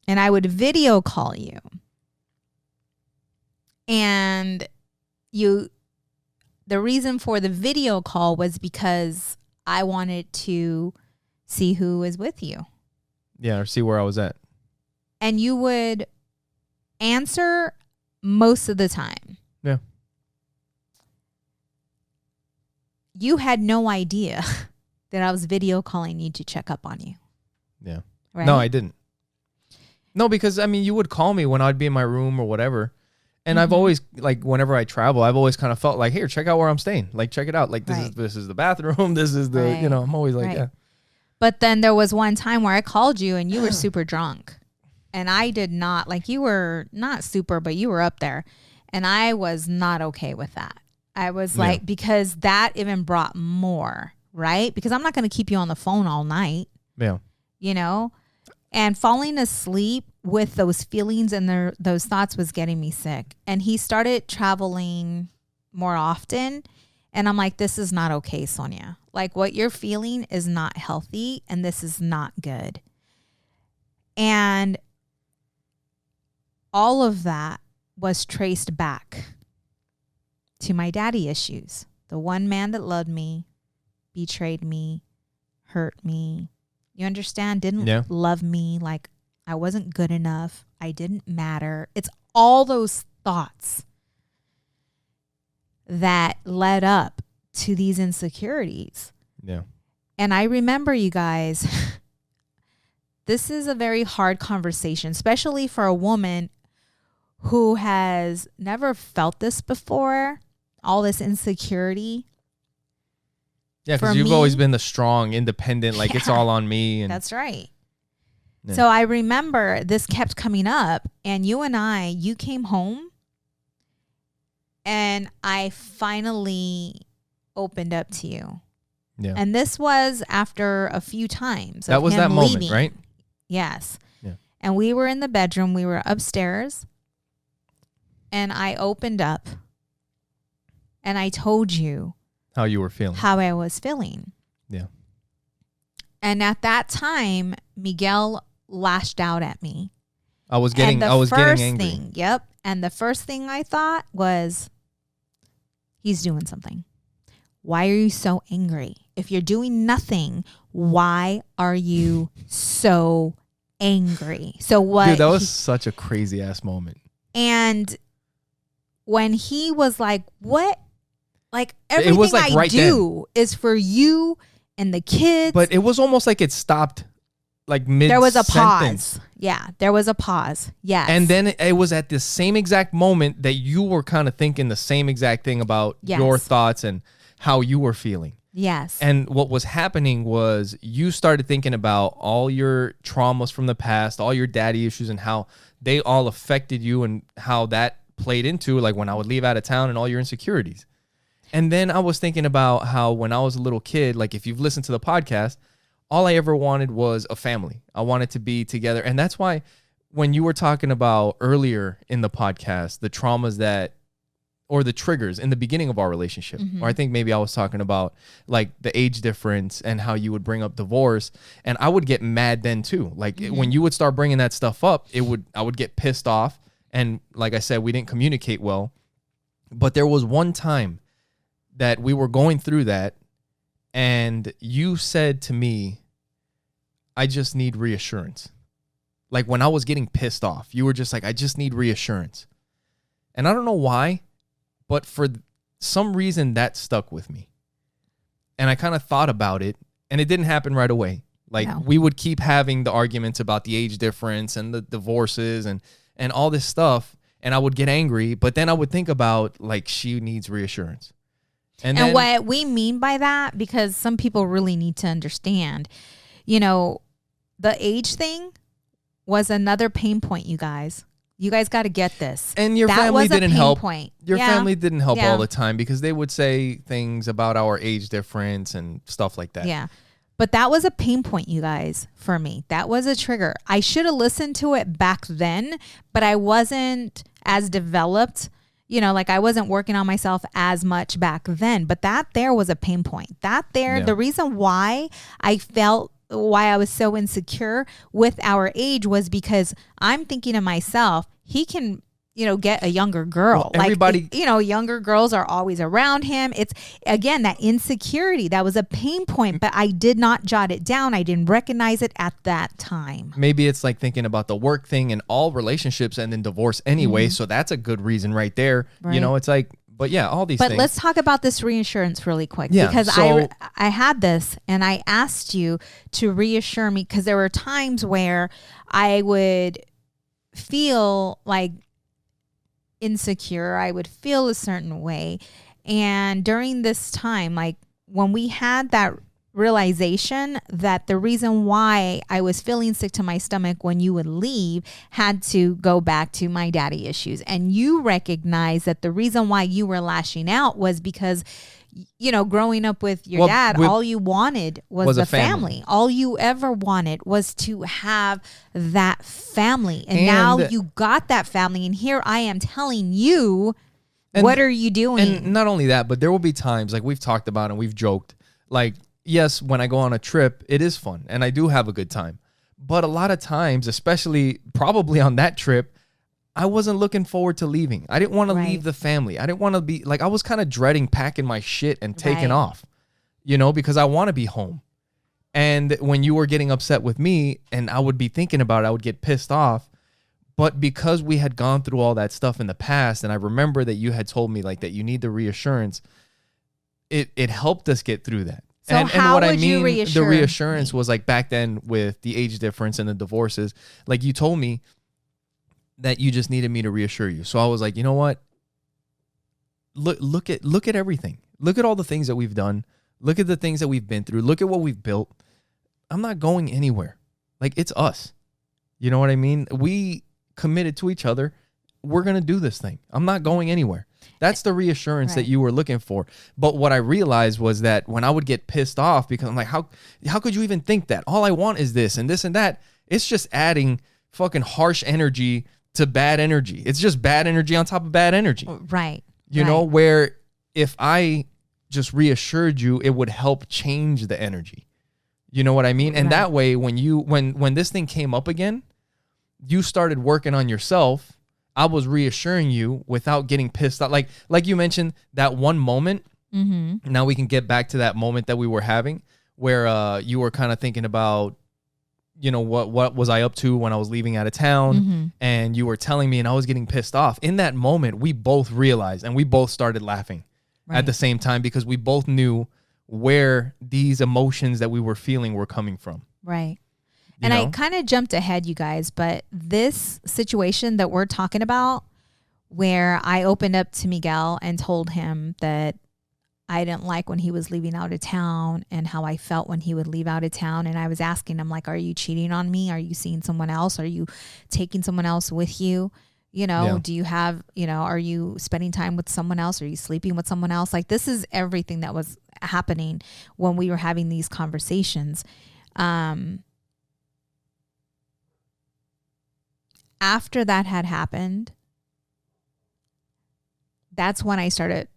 and I would video call you. And the reason for the video call was because I wanted to see who was with you. Yeah. Or see where I was at. And you would answer most of the time. Yeah. You had no idea that I was video calling you to check up on you. Yeah. Right? No, I didn't. No, because I mean, you would call me when I'd be in my room or whatever. And I've always, like, whenever I travel, I've always kind of felt like, here, check out where I'm staying. Like, check it out. Like, this is the bathroom. This is the, you know, I'm always like, yeah. But then there was one time where I called you and you were super drunk. And I did not, like, you were not super, but you were up there. And I was not okay with that. I was like, because that even brought more, right? Because I'm not going to keep you on the phone all night. Yeah. You know? And falling asleep with those feelings and those thoughts was getting me sick. And he started traveling more often. And I'm like, this is not okay, Sonia. Like, what you're feeling is not healthy and this is not good. And all of that was traced back to my daddy issues. The one man that loved me, betrayed me, hurt me. You understand? Didn't love me. Like, I wasn't good enough. I didn't matter. It's all those thoughts that led up to these insecurities. Yeah. And I remember, you guys, this is a very hard conversation, especially for a woman who has never felt this before, all this insecurity. Yeah, because you've always been the strong, independent, like it's all on me. And that's right. Yeah. So I remember this kept coming up, and you came home, and I finally opened up to you. Yeah. And this was after a few times. That was that moment, right? Yes. Yeah. And we were in the bedroom. We were upstairs. And I opened up. And I told you how you were feeling. How I was feeling. Yeah. And at that time, Miguel lashed out at me. I was getting angry. Yep. And the first thing I thought was, he's doing something. Why are you so angry? If you're doing nothing, why are you so angry? So what? Dude, that was such a crazy ass moment. And when he was like, what? Like, everything was like I do is for you and the kids. But it was almost like it stopped like mid-sentence. There was a pause. Yeah, there was a pause. Yes. And then it was at the same exact moment that you were kind of thinking the same exact thing about your thoughts and how you were feeling. Yes. And what was happening was you started thinking about all your traumas from the past, all your daddy issues, and how they all affected you and how that played into, like, when I would leave out of town and all your insecurities. And then I was thinking about how when I was a little kid, like, if you've listened to the podcast, all I ever wanted was a family. I wanted to be together. And that's why when you were talking about earlier in the podcast, the traumas that, or the triggers in the beginning of our relationship, or I think maybe I was talking about like the age difference and how you would bring up divorce, and I would get mad then too. Like when you would start bringing that stuff up, I would get pissed off. And like I said, we didn't communicate well, but there was one time that we were going through that, and you said to me, I just need reassurance. Like when I was getting pissed off, you were just like, I just need reassurance. And I don't know why, but for some reason that stuck with me. And I kind of thought about it, and it didn't happen right away. Like we would keep having the arguments about the age difference and the divorces and all this stuff. And I would get angry, but then I would think about, like, she needs reassurance. And then, what we mean by that, because some people really need to understand, you know, the age thing was another pain point, you guys. You guys got to get this. And your family didn't help. Point. Your family didn't help all the time, because they would say things about our age difference and stuff like that. Yeah. But that was a pain point, you guys, for me. That was a trigger. I should have listened to it back then, but I wasn't as developed. You know, like I wasn't working on myself as much back then. But that there was a pain point. The reason why I was so insecure with our age was because I'm thinking to myself, he can, get a younger girl. Well, everybody, younger girls are always around him. It's, again, that insecurity. That was a pain point, but I did not jot it down. I didn't recognize it at that time. Maybe it's like thinking about the work thing, and all relationships and then divorce anyway. So that's a good reason right there. Right. It's like, But yeah, all these but things. let's talk about this reassurance really quick, Yeah, because so- I had this and I asked you to reassure me, because there were times where I would feel like insecure. I would feel a certain way. And during this time, like when we had that realization that the reason why I was feeling sick to my stomach when you would leave had to go back to my daddy issues. And you recognize that the reason why you were lashing out was because, you know, growing up with your dad, all you wanted was the family. All you ever wanted was to have that family. And now you got that family. And here I am telling you, what are you doing? And not only that, but there will be times, like we've talked about and we've joked, like, yes, when I go on a trip, it is fun and I do have a good time. But a lot of times, especially probably on that trip, I wasn't looking forward to leaving. I didn't want to leave the family. I didn't want to be like, I was kind of dreading packing my shit and taking off, you know, because I want to be home. And when you were getting upset with me and I would be thinking about it, I would get pissed off. But because we had gone through all that stuff in the past, and I remember that you had told me like that you need the reassurance, it helped us get through that. So and how what would I mean, you reassure the reassurance me? was like back then with the age difference and the divorces, like you told me that you just needed me to reassure you. So I was like, you know what? Look at everything. Look at all the things that we've done. Look at the things that we've been through. Look at what we've built. I'm not going anywhere. Like, it's us. You know what I mean? We committed to each other. We're going to do this thing. I'm not going anywhere. That's the reassurance that you were looking for. But what I realized was that when I would get pissed off, because I'm like, how could you even think that? All I want is this and this and that. It's just adding fucking harsh energy to bad energy. It's just bad energy on top of bad energy. Right. You know, where if I just reassured you, it would help change the energy. You know what I mean? And that way, when this thing came up again, you started working on yourself. I was reassuring you without getting pissed off. Like you mentioned, that one moment. Mm-hmm. Now we can get back to that moment that we were having where you were kind of thinking about, you know, what was I up to when I was leaving out of town, and you were telling me and I was getting pissed off. In that moment, we both realized and we both started laughing at the same time, because we both knew where these emotions that we were feeling were coming from. Right. And I kind of jumped ahead, you guys, but this situation that we're talking about, where I opened up to Miguel and told him that I didn't like when he was leaving out of town and how I felt when he would leave out of town. And I was asking him, like, are you cheating on me? Are you seeing someone else? Are you taking someone else with you? You know, do you have, you know, are you spending time with someone else? Are you sleeping with someone else? Like, this is everything that was happening when we were having these conversations. After that had happened, that's when I started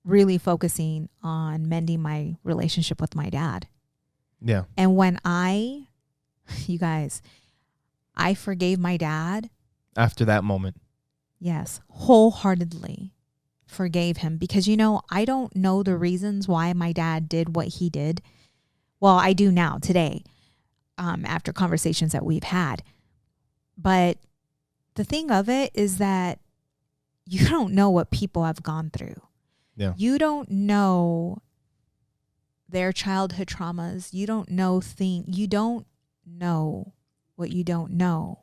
really focusing on mending my relationship with my dad. Yeah. And when you guys, I forgave my dad. After that moment. Yes, wholeheartedly forgave him, because, you know, I don't know the reasons why my dad did what he did. Well, I do now today, after conversations that we've had. But the thing of it is that you don't know what people have gone through. Yeah. You don't know their childhood traumas. You don't know you don't know what you don't know.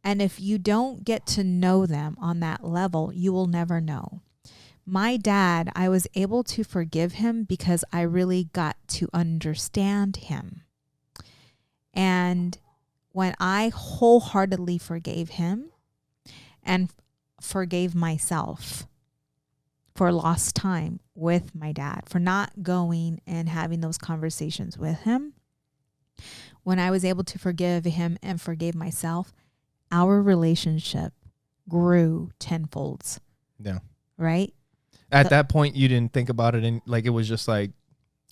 And if you don't get to know them on that level, you will never know. My dad, I was able to forgive him because I really got to understand him. And when I wholeheartedly forgave him and forgave myself for lost time with my dad, for not going and having those conversations with him, when I was able to forgive him and forgave myself, our relationship grew tenfolds. Yeah. Right? At that point, you didn't think about it, and like it was just like,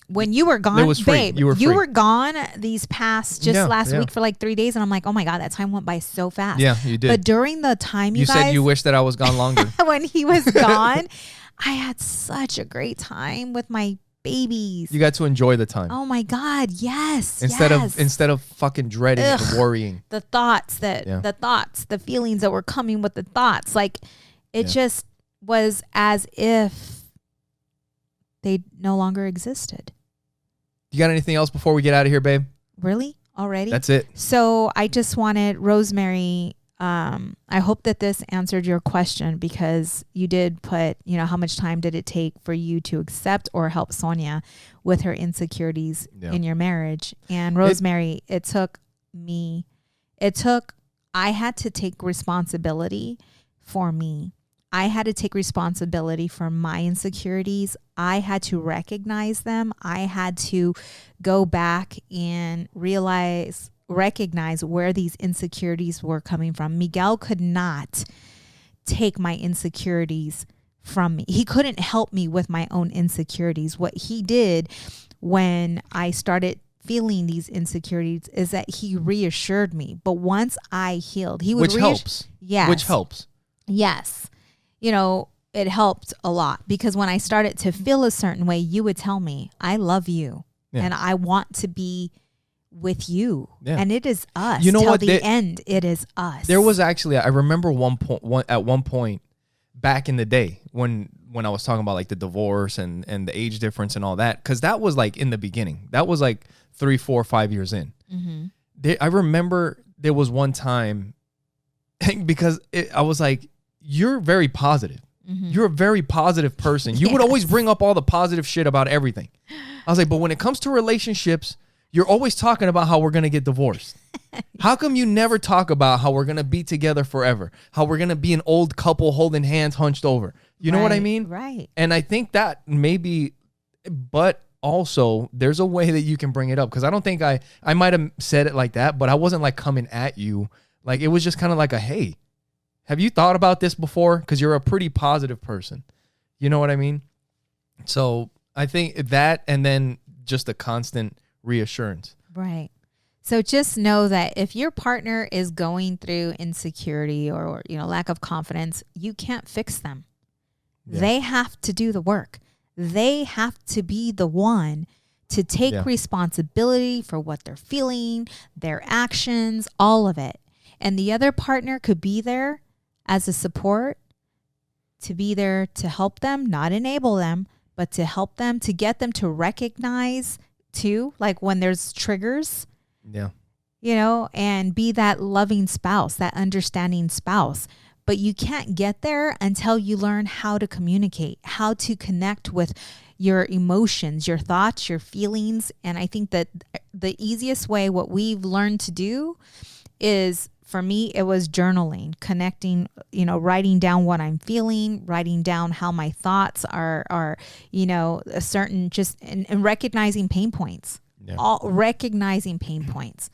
when you were gone, it was free. Babe, you were gone these past last week for like 3 days, and I'm like, oh my God, that time went by so fast. Yeah, you did. But during the time you guys, said you wished that I was gone longer. When he was gone, I had such a great time with my babies. You got to enjoy the time. Oh my God, yes. Instead of fucking dreading and worrying. The feelings that were coming with the thoughts, like it just, was as if they no longer existed. You got anything else before we get out of here, babe? Really? Already? That's it. So I just wanted Rosemary. I hope that this answered your question, because you did put, how much time did it take for you to accept or help Sonia with her insecurities in your marriage? And Rosemary, I had to take responsibility for me. I had to take responsibility for my insecurities. I had to recognize them. I had to go back and recognize where these insecurities were coming from. Miguel could not take my insecurities from me. He couldn't help me with my own insecurities. What he did when I started feeling these insecurities is that he reassured me. But once I healed, he would Which helps. Yes. Which helps. Yes. It helped a lot, because when I started to feel a certain way, you would tell me, I love you and I want to be with you. Yeah. And it is us. You know what? The end, it is us. There was actually, I remember at one point back in the day when I was talking about like the divorce and the age difference and all that, because that was like in the beginning. That was like 3, 4, 5 years in. Mm-hmm. I remember there was one time because I was like, you're very positive. Mm-hmm. You're a very positive person. You would always bring up all the positive shit about everything. I was like, but when it comes to relationships, you're always talking about how we're going to get divorced. How come you never talk about how we're going to be together forever? How we're going to be an old couple holding hands hunched over? You know what I mean? Right. And I think that maybe, but also there's a way that you can bring it up. Because I don't think I might have said it like that, but I wasn't like coming at you. Like it was just kind of like a, hey, have you thought about this before? Because you're a pretty positive person. You know what I mean? So I think that, and then just a constant reassurance. Right. So just know that if your partner is going through insecurity or lack of confidence, you can't fix them. Yeah. They have to do the work. They have to be the one to take responsibility for what they're feeling, their actions, all of it. And the other partner could be there as a support, to be there to help them, not enable them, but to help them, to get them to recognize too, like when there's triggers, and be that loving spouse, that understanding spouse. But you can't get there until you learn how to communicate, how to connect with your emotions, your thoughts, your feelings. And I think that the easiest way, what we've learned to do is, for me, it was journaling, connecting, writing down what I'm feeling, writing down how my thoughts are a certain, just and recognizing pain points, recognizing pain points,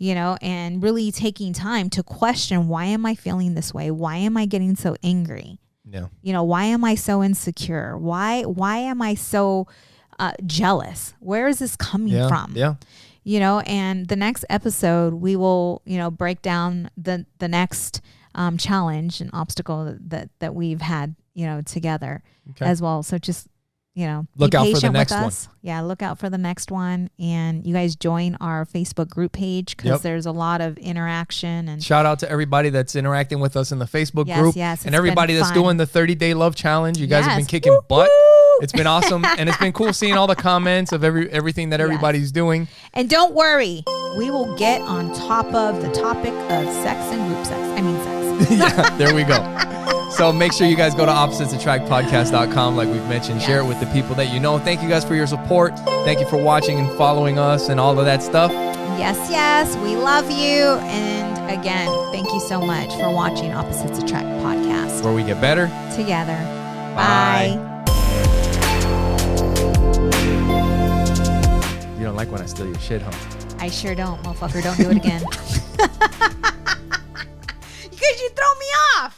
and really taking time to question, why am I feeling this way? Why am I getting so angry? Yeah. Why am I so insecure? Why am I so jealous? Where is this coming from? Yeah. And the next episode, we will, break down the next challenge and obstacle that we've had, together as well. So just, look out for the next one. Yeah, look out for the next one. And you guys join our Facebook group page, because there's a lot of interaction. And shout out to everybody that's interacting with us in the Facebook group. Yes, and everybody that's doing the 30-day love challenge. You guys have been kicking butt. It's been awesome. And it's been cool seeing all the comments of everything that everybody's doing. And don't worry, we will get on top of the topic of sex and group sex. Sex. Yeah, there we go. So make sure you guys go to oppositesattractpodcast.com, like we've mentioned. Share it with the people that you know. Thank you guys for your support. Thank you for watching and following us and all of that stuff. Yes. We love you. And again, thank you so much for watching Opposites Attract Podcast, where we get better together. Bye. You don't like when I steal your shit, huh? I sure don't, motherfucker. Don't do it again. Because you throw me off.